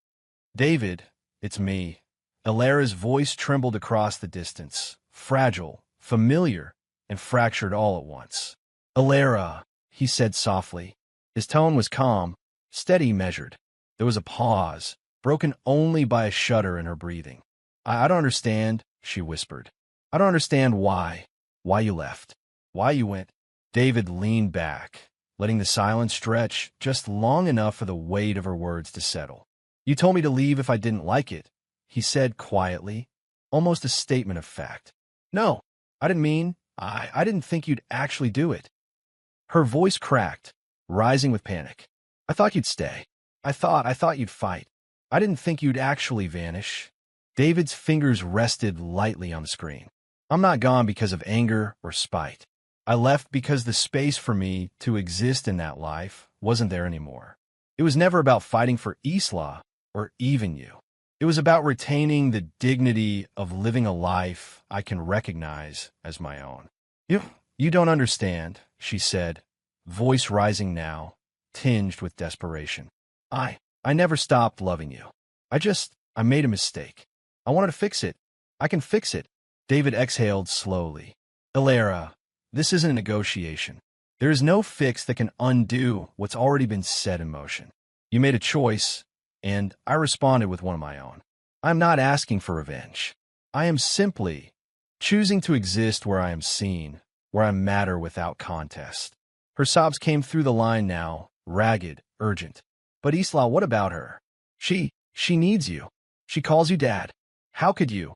David, it's me. Alara's voice trembled across the distance, fragile, familiar, and fractured all at once. Alara, he said softly. His tone was calm, steady, measured. There was a pause, broken only by a shudder in her breathing. I don't understand, she whispered. I don't understand why you left, why you went. David leaned back, letting the silence stretch just long enough for the weight of her words to settle. You told me to leave if I didn't like it, he said quietly, almost a statement of fact. No, I didn't mean, I didn't think you'd actually do it. Her voice cracked, rising with panic. I thought you'd stay. I thought you'd fight. I didn't think you'd actually vanish. David's fingers rested lightly on the screen. I'm not gone because of anger or spite. I left because the space for me to exist in that life wasn't there anymore. It was never about fighting for Isla or even you. It was about retaining the dignity of living a life I can recognize as my own. You don't understand, she said, voice rising now, tinged with desperation. I never stopped loving you. I made a mistake. I wanted to fix it. I can fix it. David exhaled slowly. Alara, this isn't a negotiation. There is no fix that can undo what's already been set in motion. You made a choice, and I responded with one of my own. I'm not asking for revenge. I am simply choosing to exist where I am seen, where I matter without contest. Her sobs came through the line now, ragged, urgent. But Isla, what about her? She needs you. She calls you dad. How could you?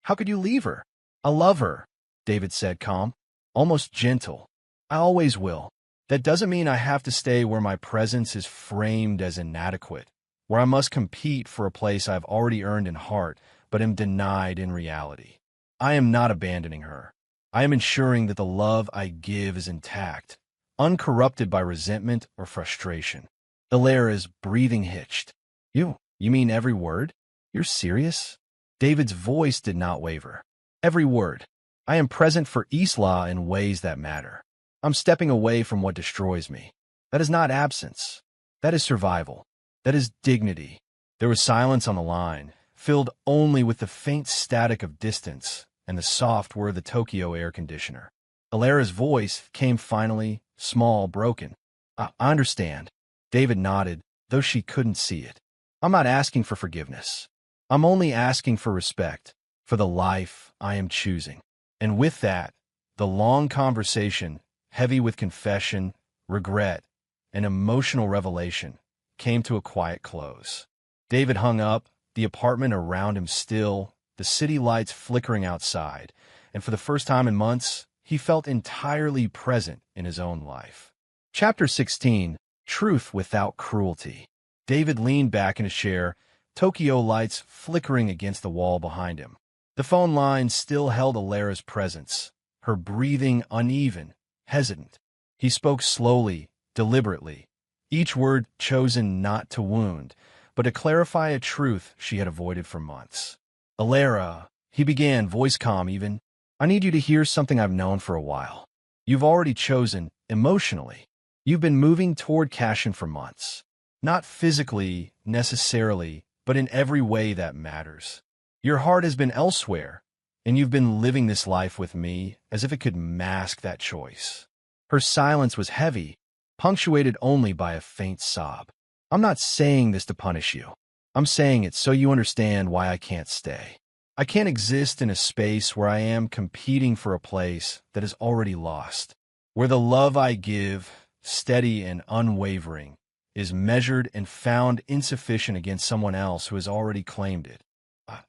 How could you leave her? I love her, David said, calm, almost gentle. I always will. That doesn't mean I have to stay where my presence is framed as inadequate, where I must compete for a place I've already earned in heart, but am denied in reality. I am not abandoning her. I am ensuring that the love I give is intact, uncorrupted by resentment or frustration. Ilara's breathing hitched. You mean every word? You're serious? David's voice did not waver. Every word. I am present for Isla in ways that matter. I'm stepping away from what destroys me. That is not absence. That is survival. That is dignity. There was silence on the line, filled only with the faint static of distance and the soft whir of the Tokyo air conditioner. Ilara's voice came finally, small, broken. I understand. David nodded, though she couldn't see it. I'm not asking for forgiveness. I'm only asking for respect, for the life I am choosing. And with that, the long conversation, heavy with confession, regret, and emotional revelation, came to a quiet close. David hung up, the apartment around him still, the city lights flickering outside, and for the first time in months, he felt entirely present in his own life. Chapter 16, Truth Without Cruelty. David leaned back in his chair, Tokyo lights flickering against the wall behind him. The phone line still held Ilara's presence, her breathing uneven, hesitant. He spoke slowly, deliberately, each word chosen not to wound, but to clarify a truth she had avoided for months. Ilara, he began, voice calm even, I need you to hear something I've known for a while. You've already chosen, emotionally. You've been moving toward Cashin for months. Not physically, necessarily, but in every way that matters. Your heart has been elsewhere, and you've been living this life with me as if it could mask that choice. Her silence was heavy, punctuated only by a faint sob. I'm not saying this to punish you. I'm saying it so you understand why I can't stay. I can't exist in a space where I am competing for a place that is already lost, where the love I give, steady and unwavering, is measured and found insufficient against someone else who has already claimed it.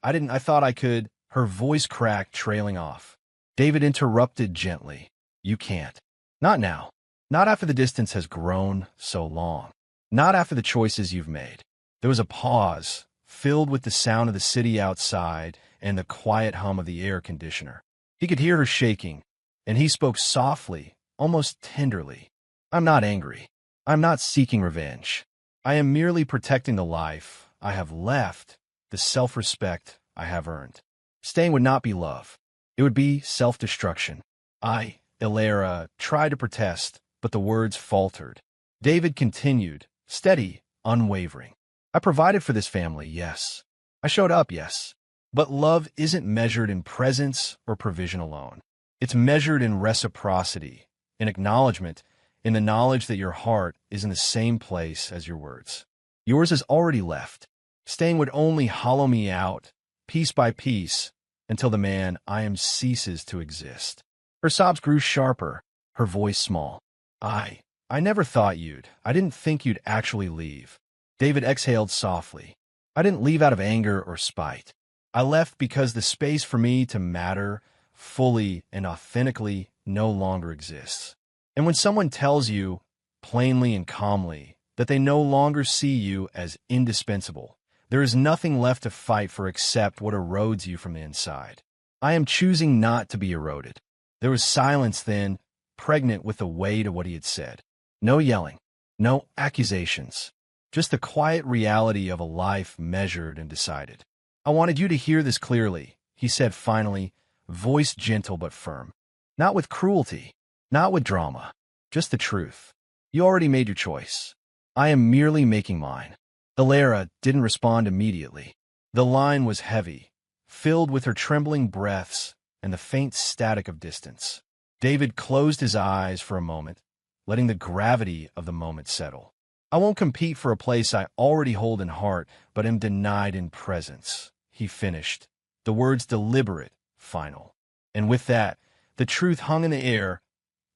I thought I could. Her voice cracked, trailing off. David interrupted gently. You can't. Not now. Not after the distance has grown so long. Not after the choices you've made. There was a pause, filled with the sound of the city outside and the quiet hum of the air conditioner. He could hear her shaking, and he spoke softly, almost tenderly. I'm not angry. I'm not seeking revenge. I am merely protecting the life I have left, the self-respect I have earned. Staying would not be love. It would be self-destruction. Ilara, tried to protest, but the words faltered. David continued, steady, unwavering. I provided for this family, yes. I showed up, yes. But love isn't measured in presence or provision alone. It's measured in reciprocity, in acknowledgement, in the knowledge that your heart is in the same place as your words. Yours has already left. Staying would only hollow me out, piece by piece, until the man I am ceases to exist. Her sobs grew sharper, her voice small. I never thought I didn't think you'd actually leave. David exhaled softly. I didn't leave out of anger or spite. I left because the space for me to matter fully and authentically no longer exists. And when someone tells you, plainly and calmly, that they no longer see you as indispensable, there is nothing left to fight for except what erodes you from the inside. I am choosing not to be eroded. There was silence then, pregnant with the weight of what he had said. No yelling, no accusations, just the quiet reality of a life measured and decided. I wanted you to hear this clearly, he said finally, voice gentle but firm. Not with cruelty, not with drama, just the truth. You already made your choice. I am merely making mine. Ilara didn't respond immediately. The line was heavy, filled with her trembling breaths and the faint static of distance. David closed his eyes for a moment, letting the gravity of the moment settle. I won't compete for a place I already hold in heart, but am denied in presence, he finished, the words deliberate, final. And with that, the truth hung in the air,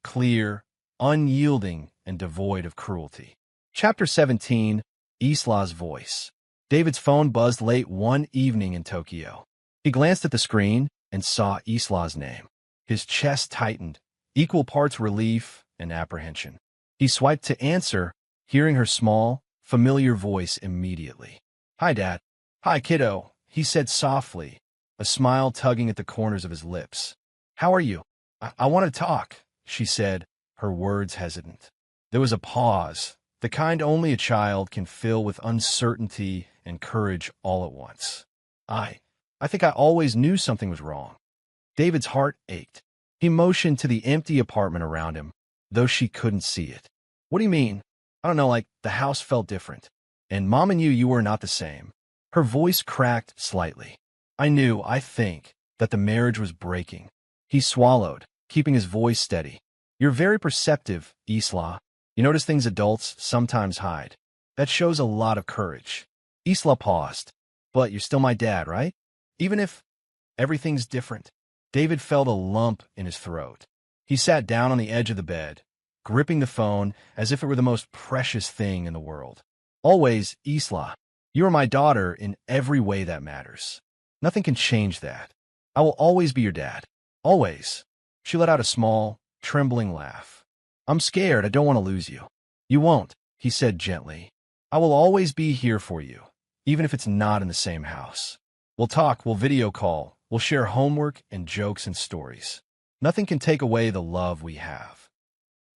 clear, unyielding, and devoid of cruelty. Chapter 17, Isla's Voice. David's phone buzzed late one evening in Tokyo. He glanced at the screen and saw Isla's name. His chest tightened, equal parts relief and apprehension. He swiped to answer, hearing her small, familiar voice immediately. "Hi, Dad." "Hi, kiddo," he said softly, a smile tugging at the corners of his lips. "How are you?" I want to talk," she said, her words hesitant. There was a pause, the kind only a child can fill with uncertainty and courage all at once. I think I always knew something was wrong." David's heart ached. He motioned to the empty apartment around him, though she couldn't see it. "What do you mean?" "I don't know, like, the house felt different. And Mom and you were not the same." Her voice cracked slightly. I think, that the marriage was breaking." He swallowed, keeping his voice steady. "You're very perceptive, Isla. You notice things adults sometimes hide. That shows a lot of courage." Isla paused. "But you're still my dad, right? Even if everything's different." David felt a lump in his throat. He sat down on the edge of the bed, gripping the phone as if it were the most precious thing in the world. "Always, Isla. You are my daughter in every way that matters. Nothing can change that. I will always be your dad. Always." She let out a small, trembling laugh. "I'm scared I don't want to lose you." "You won't," he said gently. "I will always be here for you, even if it's not in the same house. We'll talk, we'll video call, we'll share homework and jokes and stories. Nothing can take away the love we have."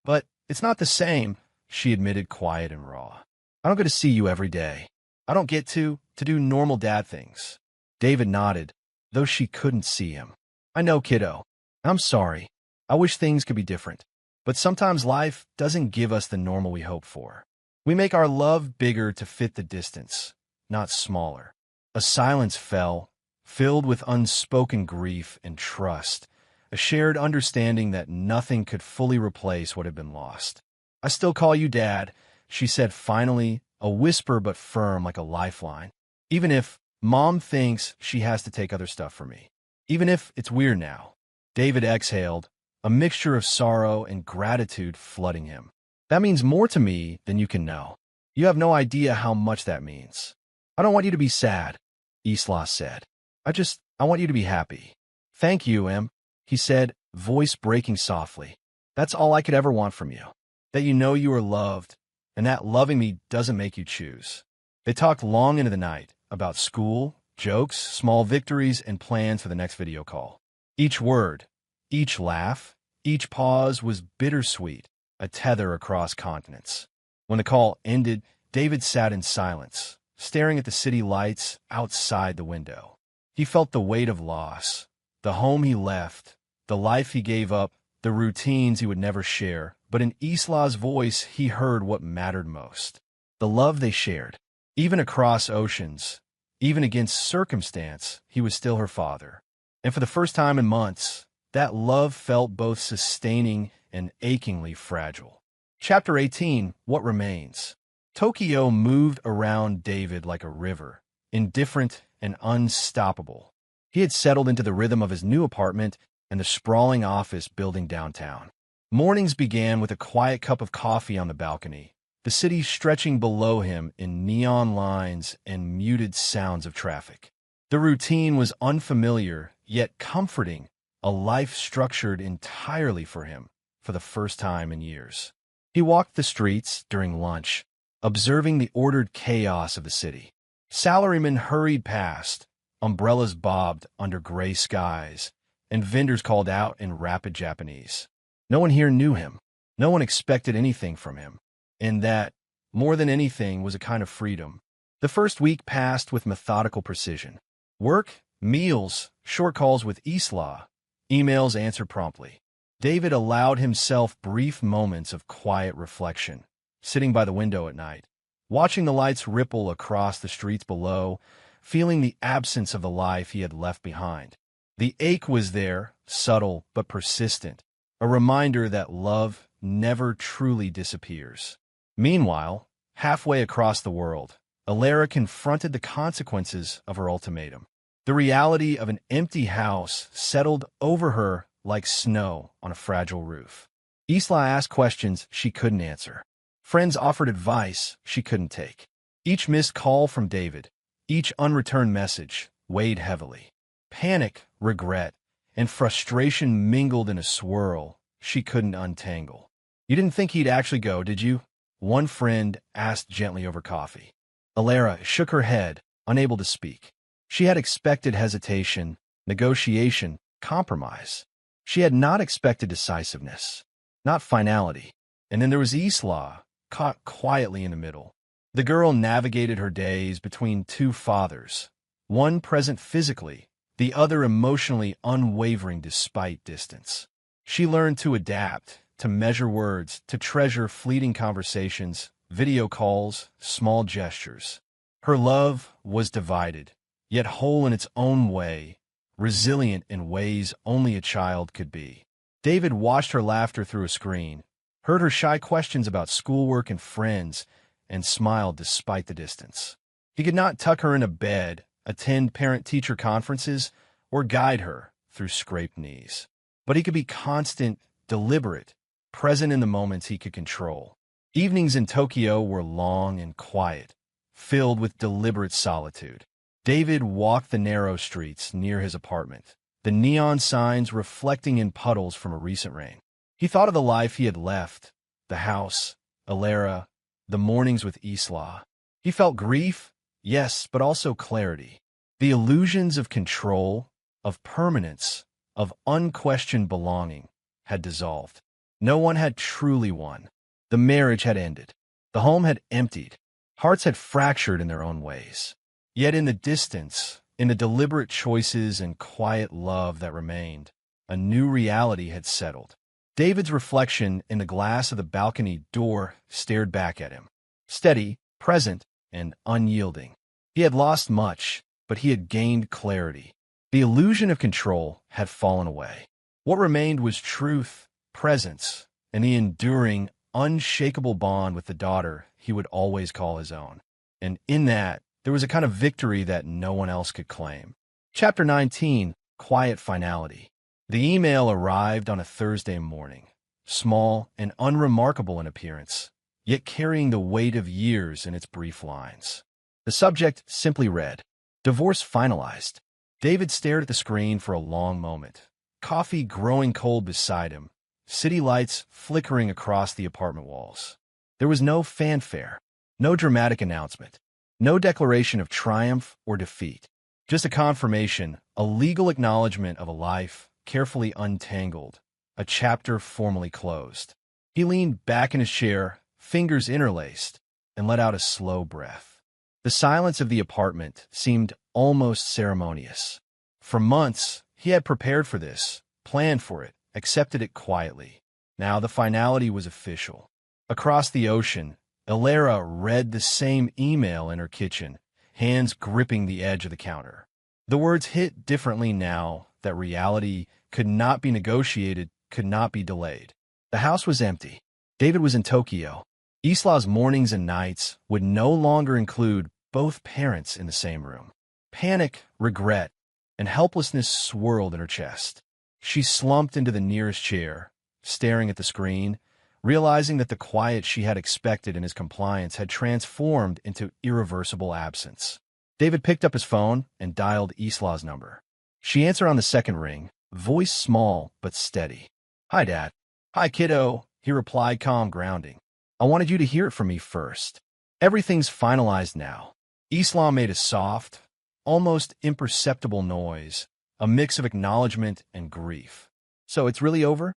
"But it's not the same," she admitted, quiet and raw. "I don't get to see you every day. I don't get to do normal dad things." David nodded, though she couldn't see him. "I know, kiddo. I'm sorry. I wish things could be different. But sometimes life doesn't give us the normal we hope for. We make our love bigger to fit the distance, not smaller." A silence fell, filled with unspoken grief and trust, a shared understanding that nothing could fully replace what had been lost. "I still call you Dad," she said finally, a whisper but firm like a lifeline. "Even if Mom thinks she has to take other stuff from me. Even if it's weird now." David exhaled, a mixture of sorrow and gratitude flooding him. "That means more to me than you can know. You have no idea how much that means." "I don't want you to be sad," Isla said. I want you to be happy." "Thank you, Em," he said, voice breaking softly. "That's all I could ever want from you. That you know you are loved, and that loving me doesn't make you choose." They talked long into the night about school, jokes, small victories, and plans for the next video call. Each word, each laugh, each pause was bittersweet, a tether across continents. When the call ended, David sat in silence, staring at the city lights outside the window. He felt the weight of loss, the home he left, the life he gave up, the routines he would never share. But in Isla's voice, he heard what mattered most. The love they shared. Even across oceans, even against circumstance, he was still her father. And for the first time in months, that love felt both sustaining and achingly fragile. Chapter 18, What Remains. Tokyo moved around David like a river, indifferent and unstoppable. He had settled into the rhythm of his new apartment and the sprawling office building downtown. Mornings began with a quiet cup of coffee on the balcony, the city stretching below him in neon lines and muted sounds of traffic. The routine was unfamiliar, yet comforting, a life structured entirely for him for the first time in years. He walked the streets during lunch, observing the ordered chaos of the city. Salarymen hurried past, umbrellas bobbed under gray skies, and vendors called out in rapid Japanese. No one here knew him. No one expected anything from him. And that, more than anything, was a kind of freedom. The first week passed with methodical precision. Work, meals, short calls with Isla, emails answered promptly. David allowed himself brief moments of quiet reflection, sitting by the window at night, watching the lights ripple across the streets below, feeling the absence of the life he had left behind. The ache was there, subtle but persistent, a reminder that love never truly disappears. Meanwhile, halfway across the world, Alara confronted the consequences of her ultimatum. The reality of an empty house settled over her like snow on a fragile roof. Isla asked questions she couldn't answer. Friends offered advice she couldn't take. Each missed call from David, each unreturned message weighed heavily. Panic, regret, and frustration mingled in a swirl she couldn't untangle. "You didn't think he'd actually go, did you?" one friend asked gently over coffee. Alara shook her head, unable to speak. She had expected hesitation, negotiation, compromise. She had not expected decisiveness, not finality. And then there was Isla, caught quietly in the middle. The girl navigated her days between two fathers, one present physically, the other emotionally unwavering despite distance. She learned to adapt, to measure words, to treasure fleeting conversations, video calls, small gestures. Her love was divided, yet whole in its own way, resilient in ways only a child could be. David watched her laughter through a screen, heard her shy questions about schoolwork and friends, and smiled despite the distance. He could not tuck her in a bed, attend parent-teacher conferences, or guide her through scraped knees. But he could be constant, deliberate, present in the moments he could control. Evenings in Tokyo were long and quiet, filled with deliberate solitude. David walked the narrow streets near his apartment, the neon signs reflecting in puddles from a recent rain. He thought of the life he had left, the house, Alara, the mornings with Isla. He felt grief, yes, but also clarity. The illusions of control, of permanence, of unquestioned belonging had dissolved. No one had truly won. The marriage had ended. The home had emptied. Hearts had fractured in their own ways. Yet in the distance, in the deliberate choices and quiet love that remained, a new reality had settled. David's reflection in the glass of the balcony door stared back at him, steady, present, and unyielding. He had lost much, but he had gained clarity. The illusion of control had fallen away. What remained was truth, presence, and the enduring, unshakable bond with the daughter he would always call his own. And in that, there was a kind of victory that no one else could claim. Chapter 19, Quiet Finality. The email arrived on a Thursday morning, small and unremarkable in appearance, yet carrying the weight of years in its brief lines. The subject simply read, "Divorce finalized." David stared at the screen for a long moment, coffee growing cold beside him, city lights flickering across the apartment walls. There was no fanfare, no dramatic announcement, no declaration of triumph or defeat, just a confirmation, a legal acknowledgement of a life carefully untangled, a chapter formally closed. He leaned back in his chair, fingers interlaced, and let out a slow breath. The silence of the apartment seemed almost ceremonious. For months, he had prepared for this, planned for it, accepted it quietly. Now the finality was official. Across the ocean, Alara read the same email in her kitchen, hands gripping the edge of the counter. The words hit differently now that reality could not be negotiated, could not be delayed. The house was empty. David was in Tokyo. Isla's mornings and nights would no longer include both parents in the same room. Panic, regret, and helplessness swirled in her chest. She slumped into the nearest chair, staring at the screen, realizing that the quiet she had expected in his compliance had transformed into irreversible absence. David picked up his phone and dialed Isla's number. She answered on the second ring, voice small but steady. "Hi, Dad." "Hi, kiddo," he replied, calm, grounding. "I wanted you to hear it from me first. Everything's finalized now." Isla made a soft, almost imperceptible noise, a mix of acknowledgement and grief. "So it's really over?"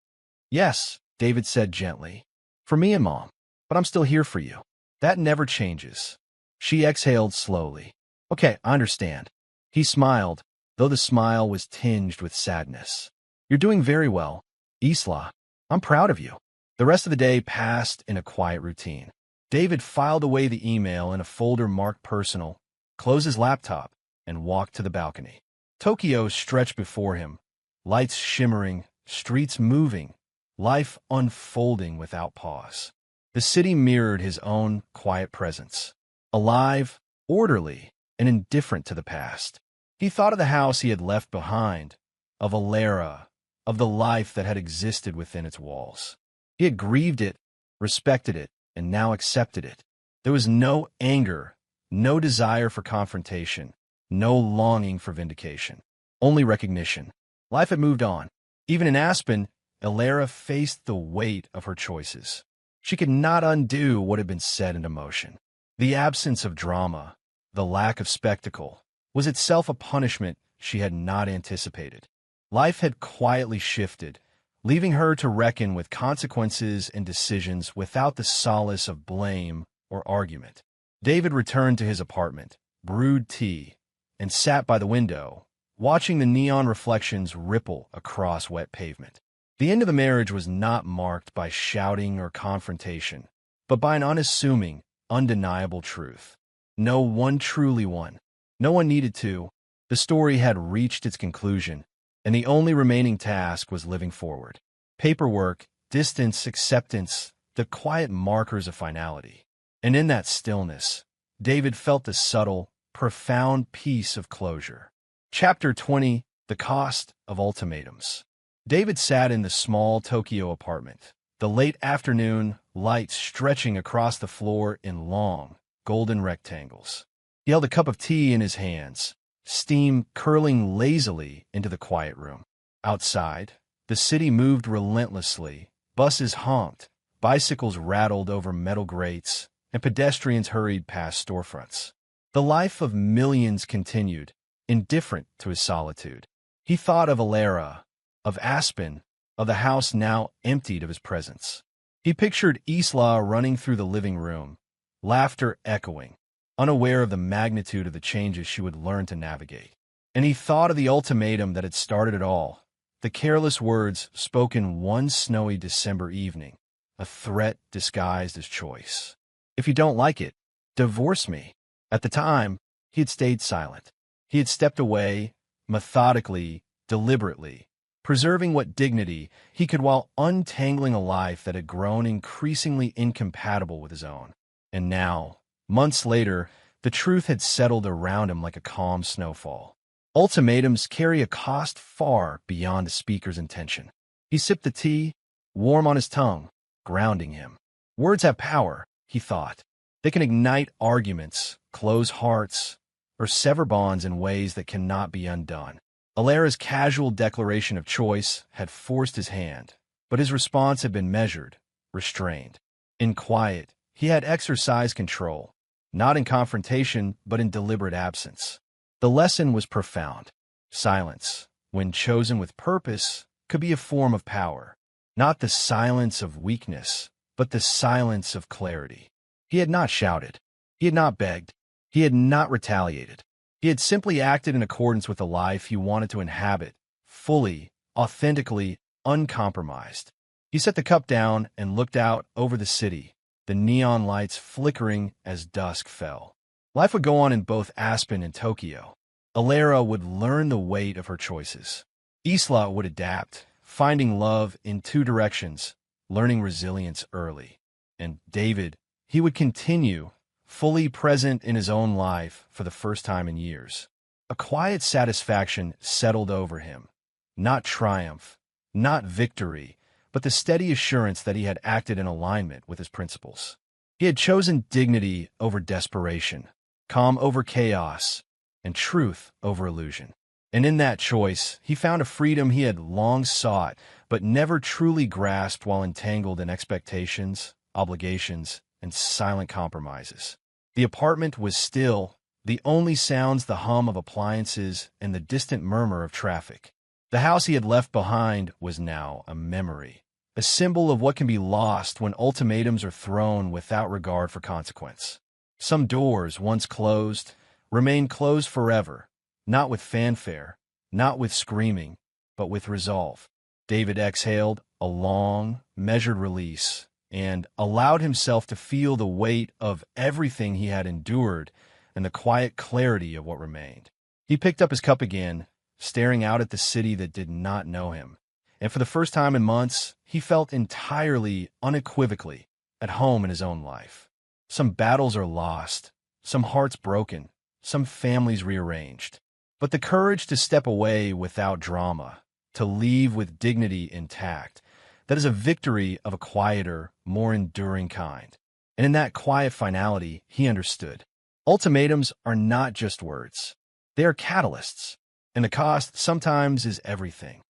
"Yes," David said gently. "For me and Mom. But I'm still here for you. That never changes." She exhaled slowly. "Okay, I understand." He smiled, though the smile was tinged with sadness. "You're doing very well, Isla. I'm proud of you." The rest of the day passed in a quiet routine. David filed away the email in a folder marked personal, closed his laptop, and walked to the balcony. Tokyo stretched before him, lights shimmering, streets moving, life unfolding without pause. The city mirrored his own quiet presence, alive, orderly, and indifferent to the past. He thought of the house he had left behind, of Alara, of the life that had existed within its walls. He had grieved it, respected it, and now accepted it. There was no anger, no desire for confrontation, no longing for vindication, only recognition. Life had moved on. Even in Aspen, Alara faced the weight of her choices. She could not undo what had been set into motion. The absence of drama, the lack of spectacle, was itself a punishment she had not anticipated. Life had quietly shifted, leaving her to reckon with consequences and decisions without the solace of blame or argument. David returned to his apartment, brewed tea, and sat by the window, watching the neon reflections ripple across wet pavement. The end of the marriage was not marked by shouting or confrontation, but by an unassuming, undeniable truth. No one truly won. No one needed to. The story had reached its conclusion, and the only remaining task was living forward. Paperwork, distance, acceptance, the quiet markers of finality. And in that stillness, David felt the subtle, profound peace of closure. Chapter 20: The Cost of Ultimatums. David sat in the small Tokyo apartment, the late afternoon light stretching across the floor in long, golden rectangles. He held a cup of tea in his hands, steam curling lazily into the quiet room. Outside, the city moved relentlessly. Buses honked, bicycles rattled over metal grates, and pedestrians hurried past storefronts. The life of millions continued, indifferent to his solitude. He thought of Alara, of Aspen, of the house now emptied of his presence. He pictured Isla running through the living room, laughter echoing, unaware of the magnitude of the changes she would learn to navigate. And he thought of the ultimatum that had started it all, the careless words spoken one snowy December evening, a threat disguised as choice. If you don't like it, divorce me. At the time, he had stayed silent. He had stepped away, methodically, deliberately, preserving what dignity he could while untangling a life that had grown increasingly incompatible with his own. And now, months later, the truth had settled around him like a calm snowfall. Ultimatums carry a cost far beyond the speaker's intention. He sipped the tea, warm on his tongue, grounding him. Words have power, he thought. They can ignite arguments, close hearts, or sever bonds in ways that cannot be undone. Alara's casual declaration of choice had forced his hand, but his response had been measured, restrained. In quiet, he had exercised control, not in confrontation, but in deliberate absence. The lesson was profound. Silence, when chosen with purpose, could be a form of power. Not the silence of weakness, but the silence of clarity. He had not shouted. He had not begged. He had not retaliated. He had simply acted in accordance with the life he wanted to inhabit, fully, authentically, uncompromised. He set the cup down and looked out over the city, the neon lights flickering as dusk fell. Life would go on in both Aspen and Tokyo. Alara would learn the weight of her choices. Isla would adapt, finding love in two directions, learning resilience early. And David, he would continue, fully present in his own life for the first time in years. A quiet satisfaction settled over him. Not triumph, not victory, but the steady assurance that he had acted in alignment with his principles. He had chosen dignity over desperation, calm over chaos, and truth over illusion. And in that choice, he found a freedom he had long sought, but never truly grasped while entangled in expectations, obligations, and silent compromises. The apartment was still, the only sounds the hum of appliances and the distant murmur of traffic. The house he had left behind was now a memory, a symbol of what can be lost when ultimatums are thrown without regard for consequence. Some doors, once closed, remain closed forever, not with fanfare, not with screaming, but with resolve. David exhaled a long, measured release, and allowed himself to feel the weight of everything he had endured and the quiet clarity of what remained. He picked up his cup again, staring out at the city that did not know him, and for the first time in months, he felt entirely, unequivocally, at home in his own life. Some battles are lost, some hearts broken, some families rearranged. But the courage to step away without drama, to leave with dignity intact, that is a victory of a quieter, more enduring kind. And in that quiet finality, he understood. Ultimatums are not just words. They are catalysts. And the cost sometimes is everything.